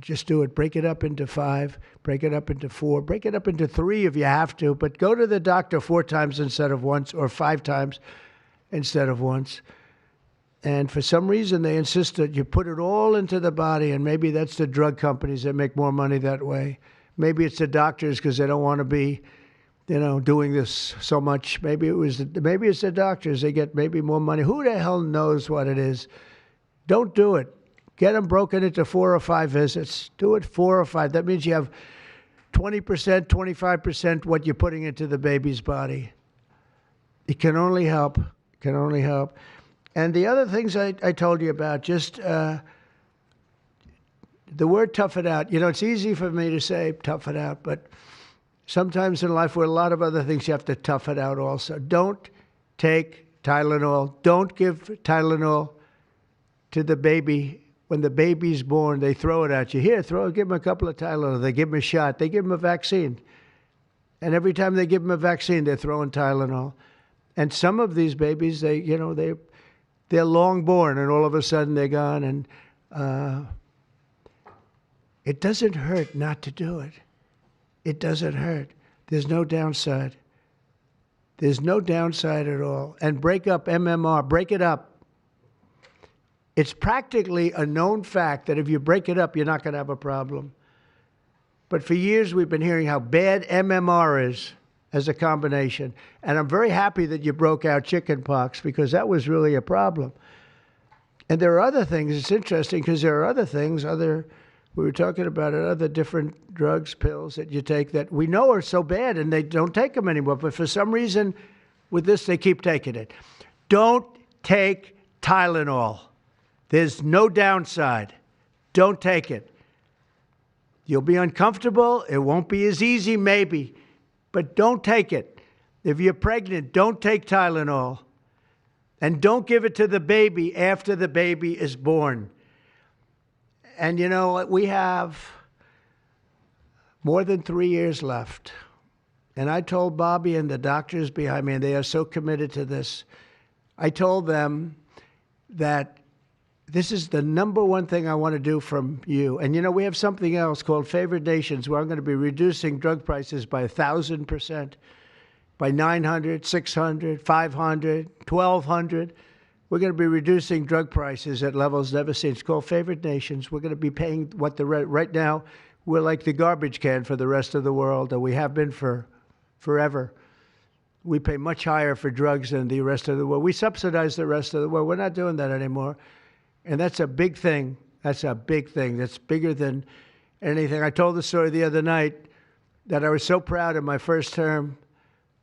just do it. Break it up into 5, break it up into 4, break it up into 3 if you have to, but go to the doctor 4 times instead of once, or 5 times instead of once. And for some reason, they insist that you put it all into the body, and maybe that's the drug companies that make more money that way. Maybe it's the doctors because they don't want to be, doing this so much. Maybe it's the doctors. They get maybe more money. Who the hell knows what it is? Don't do it. Get them broken into 4 or 5 visits. Do it 4 or 5. That means you have 20%, 25% what you're putting into the baby's body. It can only help. And the other things I told you about, just the word tough it out. It's easy for me to say tough it out, but sometimes in life with a lot of other things, you have to tough it out also. Don't take Tylenol. Don't give Tylenol to the baby. When the baby's born, they throw it at you. Here, give him a couple of Tylenol. They give him a shot. They give him a vaccine. And every time they give him a vaccine, they're throwing Tylenol. And some of these babies, they're long born, and all of a sudden they're gone. And it doesn't hurt not to do it. It doesn't hurt. There's no downside. There's no downside at all. And break up MMR. Break it up. It's practically a known fact that if you break it up, you're not going to have a problem. But for years, we've been hearing how bad MMR is as a combination. And I'm very happy that you broke out chickenpox, because that was really a problem. And there are other things. It's interesting because there are other things, we were talking about it, other different drugs, pills that you take that we know are so bad and they don't take them anymore. But for some reason, with this, they keep taking it. Don't take Tylenol. There's no downside. Don't take it. You'll be uncomfortable. It won't be as easy, maybe, but don't take it. If you're pregnant, don't take Tylenol. And don't give it to the baby after the baby is born. And we have more than 3 years left. And I told Bobby and the doctors behind me, and they are so committed to this, I told them that this is the number one thing I want to do from you. And we have something else called Favored Nations, where I'm going to be reducing drug prices by 1,000%, by 900, 600, 500, 1,200. We're going to be reducing drug prices at levels never seen. It's called Favored Nations. We're going to be paying what right now, we're like the garbage can for the rest of the world, and we have been for forever. We pay much higher for drugs than the rest of the world. We subsidize the rest of the world. We're not doing that anymore. And that's a big thing. That's a big thing. That's bigger than anything. I told the story the other night that I was so proud in my first term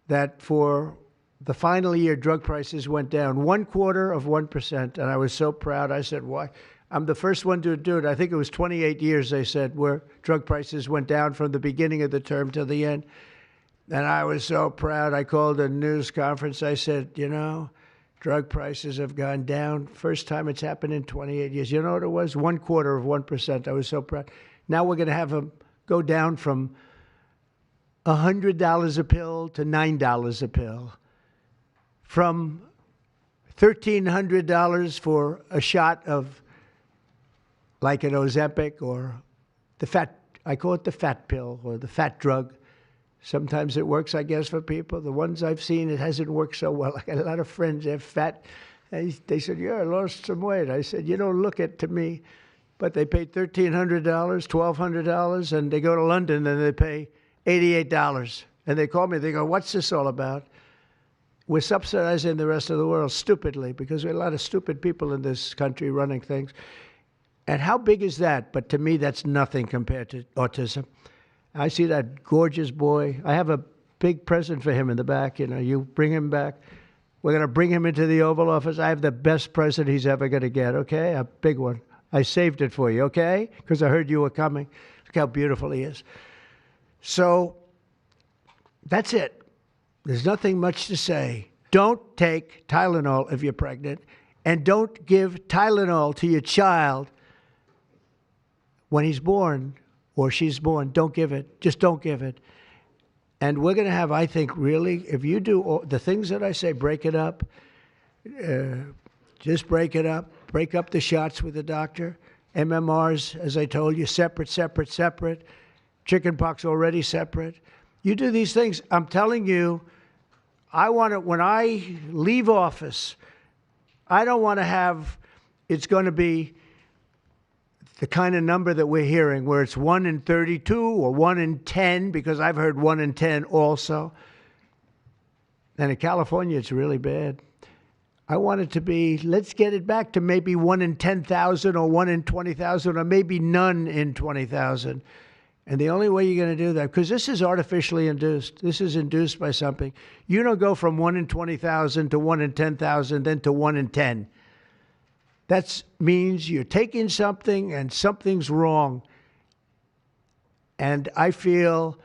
that for the final year, drug prices went down 0.25%. And I was so proud. I said, why? I'm the first one to do it. I think it was 28 years, they said, where drug prices went down from the beginning of the term to the end. And I was so proud. I called a news conference. I said, drug prices have gone down. First time it's happened in 28 years. You know what it was? 0.25%. I was so proud. Now we're going to have them go down from $100 a pill to $9 a pill. from $1,300 for a shot of like an Ozempic or the fat, I call it the fat pill or the fat drug. Sometimes it works, I guess, for people. The ones I've seen, it hasn't worked so well. I got a lot of friends, they're fat. They said, yeah, I lost some weight. I said, you don't look it to me. But they paid $1,300, $1,200, and they go to London and they pay $88. And they call me, they go, what's this all about? We're subsidizing the rest of the world stupidly because we have a lot of stupid people in this country running things. And how big is that? But to me, that's nothing compared to autism. I see that gorgeous boy. I have a big present for him in the back. You know, you bring him back. We're going to bring him into the Oval Office. I have the best present he's ever going to get, okay? A big one. I saved it for you, okay? Because I heard you were coming. Look how beautiful he is. So that's it. There's nothing much to say. Don't take Tylenol if you're pregnant, and don't give Tylenol to your child when he's born or she's born. Don't give it. Just don't give it. And we're going to have, I think, really, if you do all the things that I say, break it up, just break it up, break up the shots with the doctor. MMRs, as I told you, separate, separate, separate. Chickenpox already separate. You do these things, I'm telling you, I want to, when I leave office, I don't want to have, it's going to be the kind of number that we're hearing where it's 1 in 32 or 1 in 10, because I've heard 1 in 10 also. And in California, it's really bad. I want it to be, let's get it back to maybe 1 in 10,000 or 1 in 20,000 or maybe none in 20,000. And the only way you're going to do that, because this is artificially induced. This is induced by something. You don't go from 1 in 20,000 to 1 in 10,000, then to 1 in 10. That means you're taking something and something's wrong. And I feel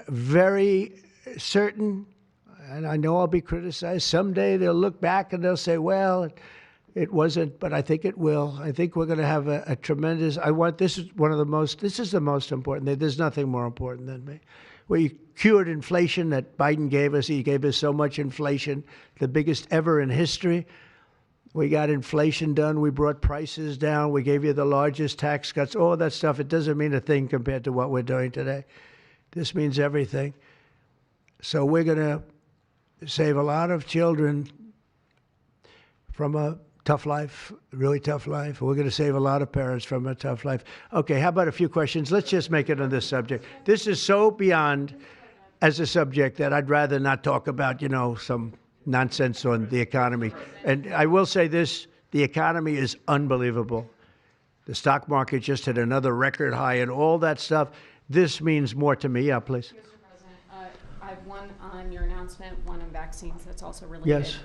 very certain, and I know I'll be criticized. Someday they'll look back and they'll say, well, it wasn't, but I think it will. I think we're going to have a tremendous, this is the most important. There's nothing more important than me. We cured inflation that Biden gave us. He gave us so much inflation, the biggest ever in history. We got inflation done. We brought prices down. We gave you the largest tax cuts, all that stuff. It doesn't mean a thing compared to what we're doing today. This means everything. So we're going to save a lot of children from a tough life, really tough life. We're going to save a lot of parents from a tough life. Okay, how about a few questions? Let's just make it on this subject. This is so beyond as a subject that I'd rather not talk about, some nonsense on the economy. And I will say this, the economy is unbelievable. The stock market just hit another record high and all that stuff. This means more to me. Yeah, please. Mr. President, I have one on your announcement, one on vaccines that's also related. Yes.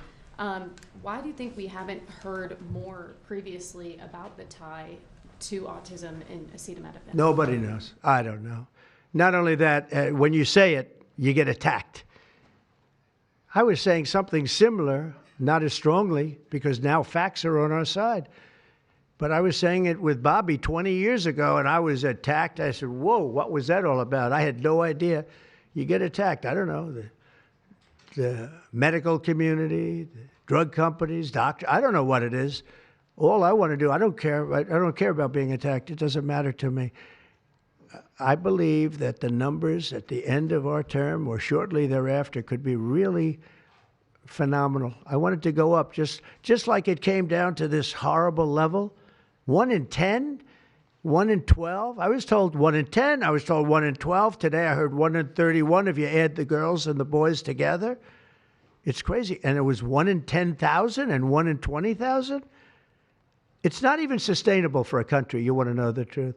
Why do you think we haven't heard more previously about the tie to autism and acetaminophen? Nobody knows. I don't know. Not only that, when you say it, you get attacked. I was saying something similar, not as strongly, because now facts are on our side. But I was saying it with Bobby 20 years ago, and I was attacked. I said, whoa, what was that all about? I had no idea. You get attacked. I don't know. The medical community, the drug companies, doctors, I don't know what it is. All I want to do, I don't care. I don't care about being attacked. It doesn't matter to me. I believe that the numbers at the end of our term or shortly thereafter could be really phenomenal. I want it to go up just like it came down to this horrible level. 1 in 10, 1 in 12. I was told 1 in 10. I was told 1 in 12. Today I heard 1 in 31 if you add the girls and the boys together. It's crazy. And it was 1 in 10,000 and 1 in 20,000. It's not even sustainable for a country. You want to know the truth.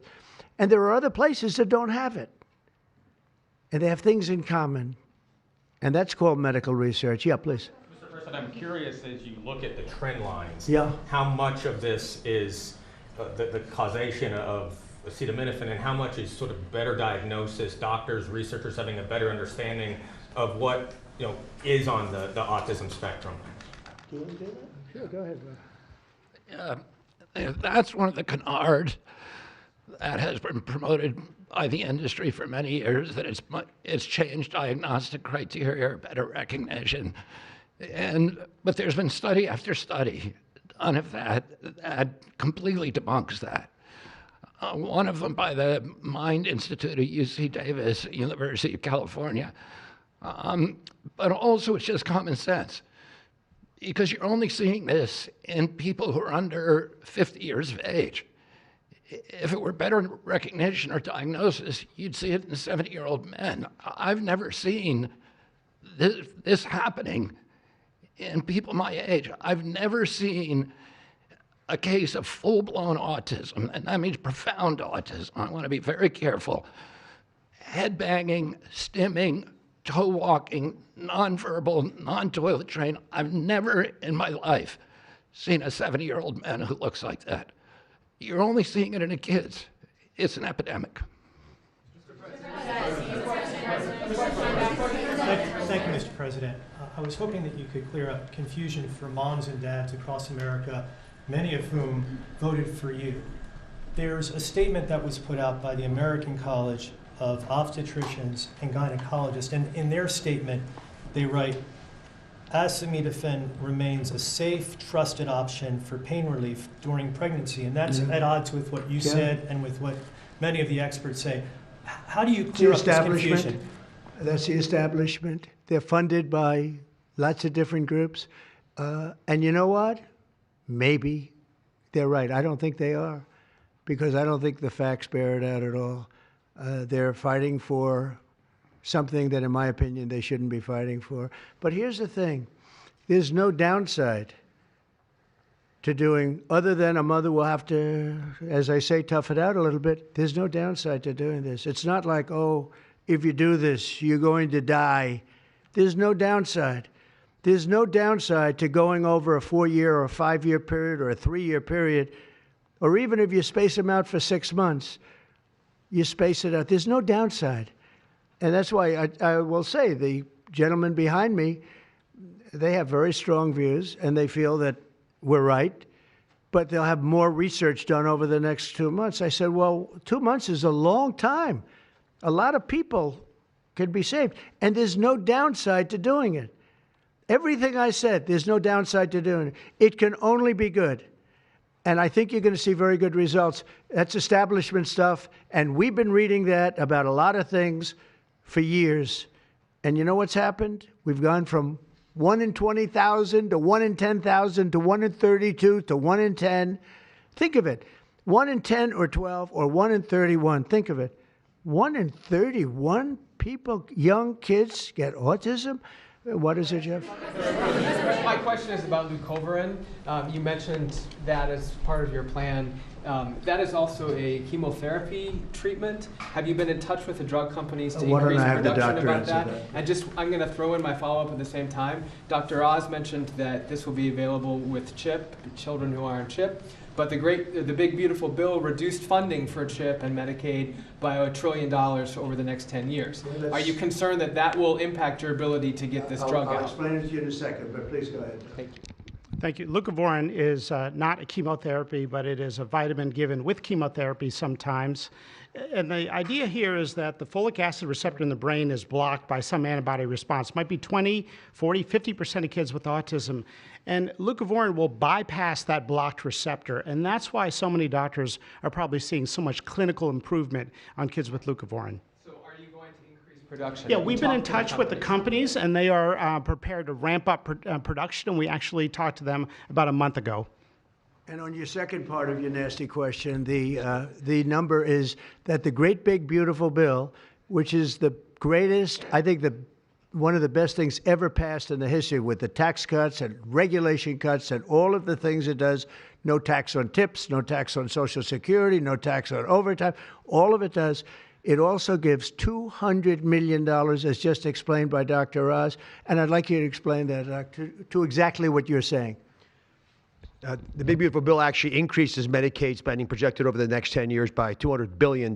And there are other places that don't have it. And they have things in common. And that's called medical research. Yeah, please. Mr. President, I'm curious as you look at the trend lines, yeah, how much of this is the causation of acetaminophen and how much is sort of better diagnosis, doctors, researchers having a better understanding of what is on the autism spectrum? Do you want to do that? Sure, go ahead. That's one of the canards that has been promoted by the industry for many years, that it's changed diagnostic criteria, better recognition. But there's been study after study done of that completely debunks that. One of them by the Mind Institute at UC Davis, University of California. But also it's just common sense, because you're only seeing this in people who are under 50 years of age. If it were better recognition or diagnosis, you'd see it in 70-year-old men. I've never seen this happening in people my age. I've never seen a case of full-blown autism, and that means profound autism. I want to be very careful. Head-banging, stimming, toe-walking, nonverbal, non-toilet trained. I've never in my life seen a 70-year-old man who looks like that. You're only seeing it in the kids. It's an epidemic. Thank you, Mr. President. I was hoping that you could clear up confusion for moms and dads across America, many of whom voted for you. There's a statement that was put out by the American College of Obstetricians and Gynecologists, and in their statement, they write, acetaminophen remains a safe, trusted option for pain relief during pregnancy, and that's at odds with what you said and with what many of the experts say. How do you clear up this confusion? That's the establishment. They're funded by lots of different groups. And you know what? Maybe they're right. I don't think they are, because I don't think the facts bear it out at all. They're fighting for something that, in my opinion, they shouldn't be fighting for. But here's the thing. There's no downside to doing, other than a mother will have to, as I say, tough it out a little bit. There's no downside to doing this. It's not like, oh, if you do this, you're going to die. There's no downside. There's no downside to going over a 4-year or a 5-year period or a 3-year period, or even if you space them out for 6 months, you space it out. There's no downside. And that's why I will say the gentlemen behind me, they have very strong views, and they feel that we're right, but they'll have more research done over the next 2 months. I said, well, 2 months is a long time. A lot of people could be saved, and there's no downside to doing it. Everything I said, there's no downside to doing it. It can only be good. And I think you're going to see very good results. That's establishment stuff, and we've been reading that about a lot of things for years. And you know what's happened? We've gone from 1 in 20,000 to 1 in 10,000 to 1 in 32 to 1 in 10. Think of it. 1 in 10 or 12 or 1 in 31. Think of it. 1 in 31 people, young kids, get autism? What is it, Jeff? My question is about leucovorin. You mentioned that as part of your plan. That is also a chemotherapy treatment. Have you been in touch with the drug companies to increase production about that? And just, I'm going to throw in my follow-up at the same time. Dr. Oz mentioned that this will be available with CHIP, children who are on CHIP. But the big beautiful bill reduced funding for CHIP and Medicaid by $1 trillion over the next 10 years. Are you concerned that that will impact your ability to get this drug out? I'll explain it to you in a second, but please go ahead. Thank you. Thank you. Leucovorin is not a chemotherapy, but it is a vitamin given with chemotherapy sometimes. And the idea here is that the folic acid receptor in the brain is blocked by some antibody response. It might be 20, 40, 50% of kids with autism. And leucovorin will bypass that blocked receptor. And that's why so many doctors are probably seeing so much clinical improvement on kids with leucovorin. Production. Yeah, we've been in touch with the companies, and they are prepared to ramp up production, and we actually talked to them about a month ago. And on your second part of your nasty question, the number is that the great big beautiful bill, which is the greatest, I think one of the best things ever passed in the history, with the tax cuts and regulation cuts and all of the things it does, no tax on tips, no tax on Social Security, no tax on overtime, all of it does. It also gives $200 million, as just explained by Dr. Oz, and I'd like you to explain that to exactly what you're saying. The Big Beautiful Bill actually increases Medicaid spending projected over the next 10 years by $200 billion.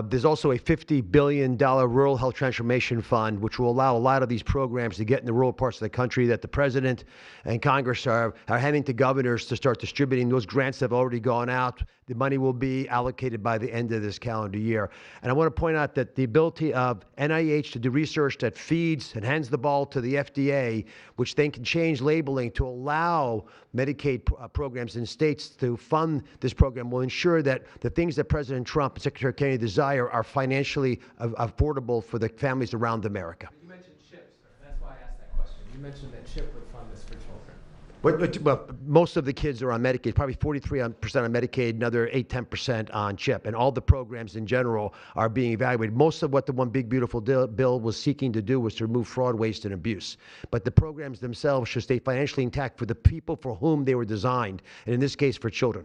There's also a $50 billion Rural Health Transformation Fund, which will allow a lot of these programs to get in the rural parts of the country that the President and Congress are handing to governors to start distributing. Those grants have already gone out. The money will be allocated by the end of this calendar year. And I want to point out that the ability of NIH to do research that feeds and hands the ball to the FDA, which then can change labeling to allow Medicaid programs in states to fund this program, will ensure that the things that President Trump and Secretary Kennedy desire are financially affordable for the families around America. You mentioned CHIP, sir. That's why I asked that question. You mentioned that CHIP would fund this for children. Well, most of the kids are on Medicaid, probably 43% on Medicaid, another 8-10% on CHIP. And all the programs in general are being evaluated. Most of what the One Big Beautiful Bill was seeking to do was to remove fraud, waste, and abuse. But the programs themselves should stay financially intact for the people for whom they were designed, and in this case, for children.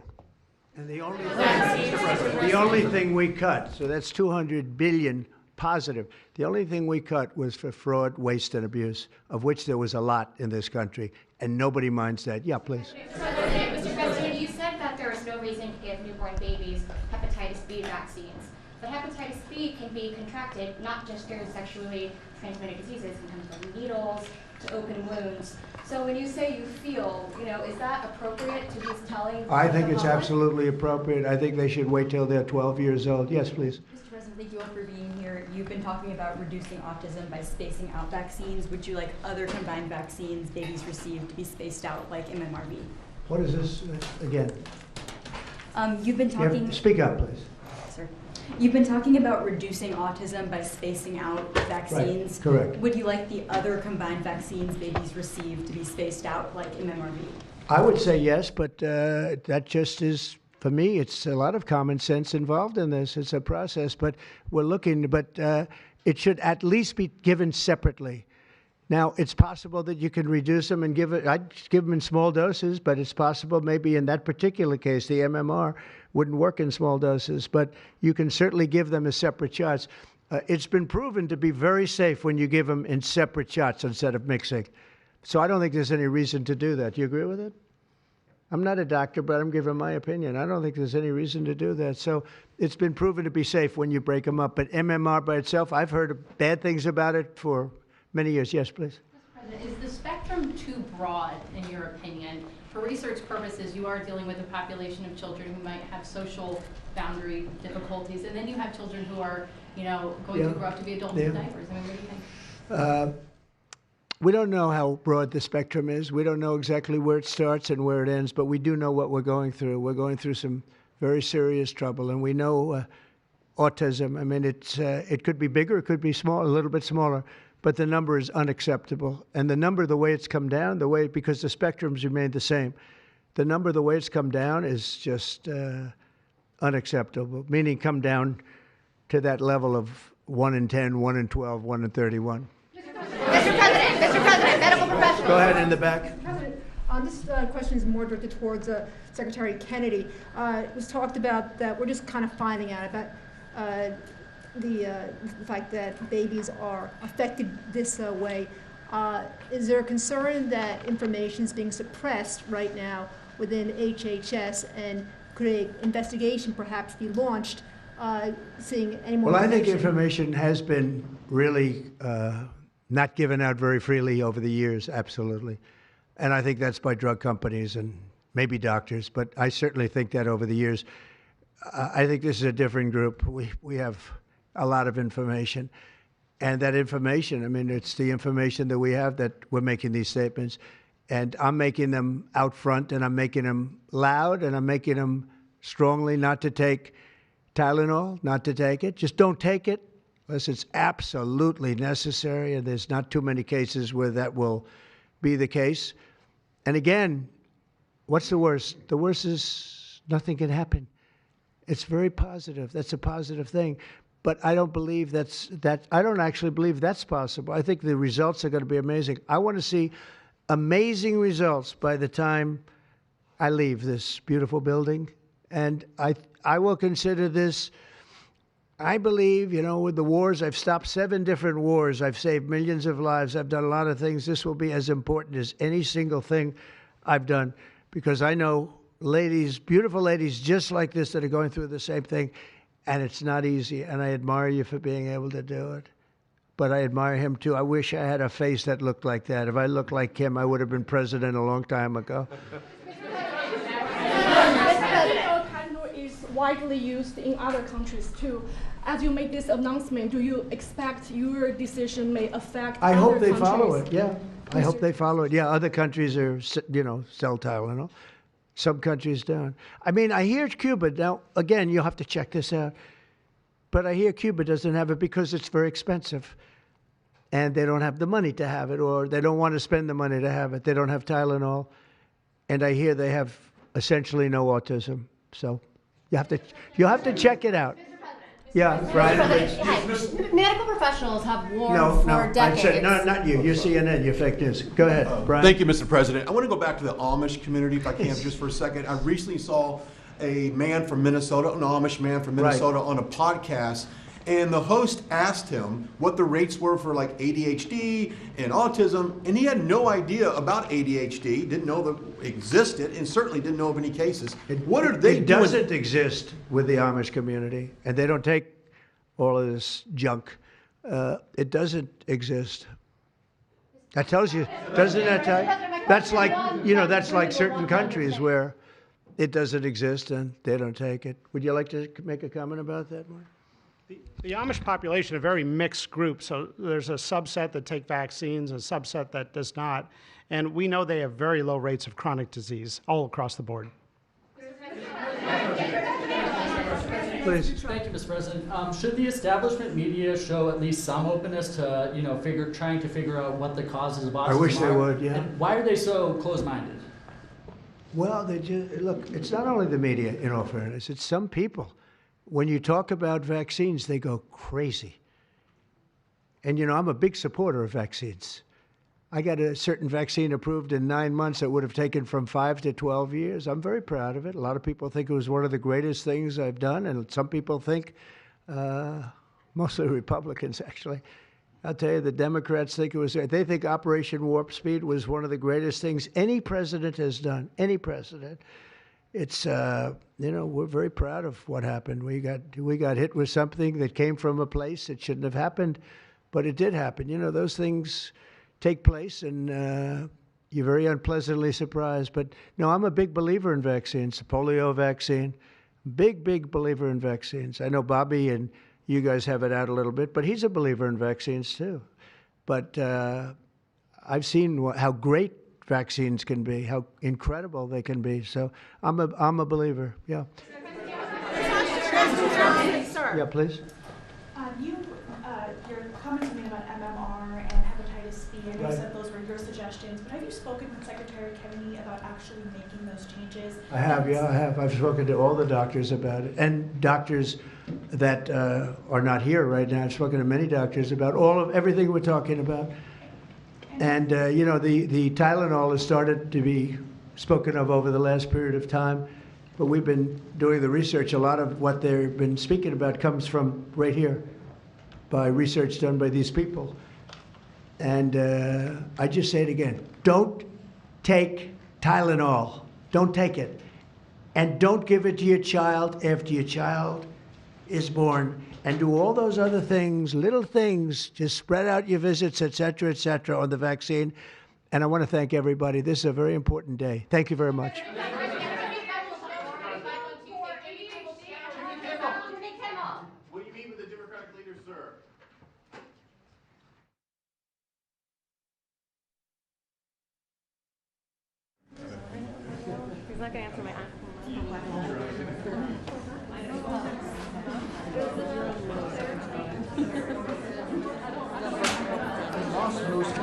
And the only thing we cut, so that's $200 billion positive. The only thing we cut was for fraud, waste, and abuse, of which there was a lot in this country, and nobody minds that. Yeah, please. Mr. President, you said that there is no reason to give newborn babies hepatitis B vaccines, but hepatitis B can be contracted not just through sexually transmitted diseases, it can come from needles to open wounds. So when you say you feel, is that appropriate to be telling? I think it's absolutely appropriate. I think they should wait till they're 12 years old. Yes, please. Mr. President, thank you all for being here. You've been talking about reducing autism by spacing out vaccines. Would you like other combined vaccines babies receive to be spaced out, like MMRV? What is this again? You've been talking. Speak up, please. Sir. You've been talking about reducing autism by spacing out vaccines. Right. Correct. Would you like the other combined vaccines babies receive to be spaced out, like MMRV? I would say yes, but that just is, for me, it's a lot of common sense involved in this. It's a process, but we're looking, but it should at least be given separately. Now, it's possible that you can reduce them and I'd give them in small doses, but it's possible maybe in that particular case, the MMR wouldn't work in small doses, but you can certainly give them as separate shots. It's been proven to be very safe when you give them in separate shots instead of mixing. So I don't think there's any reason to do that. Do you agree with it? I'm not a doctor, but I'm giving my opinion. I don't think there's any reason to do that. So it's been proven to be safe when you break them up. But MMR by itself, I've heard bad things about it for many years. Yes, please. Mr. President, is the spectrum too broad, in your opinion? For research purposes, you are dealing with a population of children who might have social boundary difficulties, and then you have children who are, going to grow up to be adults in diapers. I mean, what do you think? We don't know how broad the spectrum is. We don't know exactly where it starts and where it ends, but we do know what we're going through. We're going through some very serious trouble, and we know autism. I mean, it could be bigger, it could be small, a little bit smaller, but the number is unacceptable. And the number, the way it's come down, because the spectrums remain the same, the number, the way it's come down is just unacceptable, meaning come down to that level of 1 in 10, 1 in 12, 1 in 31. Mr. President, medical professionals. Go ahead in the back. Mr. President, this question is more directed towards Secretary Kennedy. It was talked about that we're just kind of finding out about the fact that babies are affected this way. Is there a concern that information is being suppressed right now within HHS, and could an investigation perhaps be launched seeing any more information? Well, I think information has been really not given out very freely over the years, absolutely. And I think that's by drug companies and maybe doctors, but I certainly think that over the years. I think this is a different group. We have a lot of information. And that information, I mean, it's the information that we have that we're making these statements. And I'm making them out front, and I'm making them loud, and I'm making them strongly not to take Tylenol, not to take it. Just don't take it unless it's absolutely necessary, and there's not too many cases where that will be the case. And again, what's the worst? The worst is nothing can happen. It's very positive. That's a positive thing. But I don't believe I don't actually believe that's possible. I think the results are going to be amazing. I want to see amazing results by the time I leave this beautiful building. And I will consider this, I believe, with the wars, I've stopped 7 different wars. I've saved millions of lives. I've done a lot of things. This will be as important as any single thing I've done, because I know ladies, beautiful ladies just like this that are going through the same thing. and it's not easy, and I admire you for being able to do it. But I admire him too. I wish I had a face that looked like that. If I looked like him, I would have been president a long time ago. Is widely used in other countries too. As you make this announcement, do you expect your decision may affect I other hope they countries? follow it, yeah. I hope they follow it. Yeah, other countries are, sell Tylenol. Some countries don't. I mean, I hear Cuba, now, again, you'll have to check this out, but I hear Cuba doesn't have it because it's very expensive. And they don't have the money to have it, or they don't want to spend the money to have it. They don't have Tylenol. And I hear they have essentially no autism. So you'll have to check it out. Yeah, right. Medical professionals have warned No, for I decades. said, no, not you. You're CNN. You're fake news. Go ahead, Brian. Thank you, Mr. President. I want to go back to the Amish community, if I can, just for a second. I recently saw a man from Minnesota, an Amish man from Minnesota, on a podcast, and the host asked him what the rates were for like ADHD and autism, and he had no idea about ADHD, didn't know that it existed, and certainly didn't know of any cases. What are they doing? It doesn't exist with the Amish community, and they don't take all of this junk. It doesn't exist. That tells you, doesn't that tell you? That's like, that's like certain countries where it doesn't exist and they don't take it. Would you like to make a comment about that, Mark? The Amish population, a very mixed group, so there's a subset that take vaccines, a subset that does not, and we know they have very low rates of chronic disease all across the board. Please. Thank you, Mr. President. Should the establishment media show at least some openness to, trying to figure out what the causes of autism are? I wish they would, yeah. And why are they so closed-minded? Well, look, it's not only the media, in all fairness, it's some people. When you talk about vaccines, they go crazy. And, I'm a big supporter of vaccines. I got a certain vaccine approved in 9 months that would have taken from 5 to 12 years. I'm very proud of it. A lot of people think it was one of the greatest things I've done, and some people think, mostly Republicans, actually. I'll tell you, the Democrats think it was, they think Operation Warp Speed was one of the greatest things any president has done, any president. It's, we're very proud of what happened. We got hit with something that came from a place that shouldn't have happened, but it did happen. Those things take place, and you're very unpleasantly surprised. But no, I'm a big believer in vaccines. The polio vaccine, big believer in vaccines. I know Bobby and you guys have it out a little bit, but he's a believer in vaccines too. But I've seen how great vaccines can be, how incredible they can be. So I'm a believer. Yeah. Sir. Yeah, please. Your comments made about MMR and hepatitis B, I know you said those were your suggestions, but have you spoken with Secretary Kennedy about actually making those changes? I have, yeah, I have. I've spoken to all the doctors about it, and doctors that are not here right now. I've spoken to many doctors about everything we're talking about. And, the Tylenol has started to be spoken of over the last period of time, but we've been doing the research. A lot of what they've been speaking about comes from right here, by research done by these people. And I just say it again, don't take Tylenol. Don't take it. And don't give it to your child after your child is born. And do all those other things, little things, just spread out your visits, et cetera, on the vaccine. And I want to thank everybody. This is a very important day. Thank you very much. What do you mean with the Democratic leader, sir? He's not going to answer my Lost most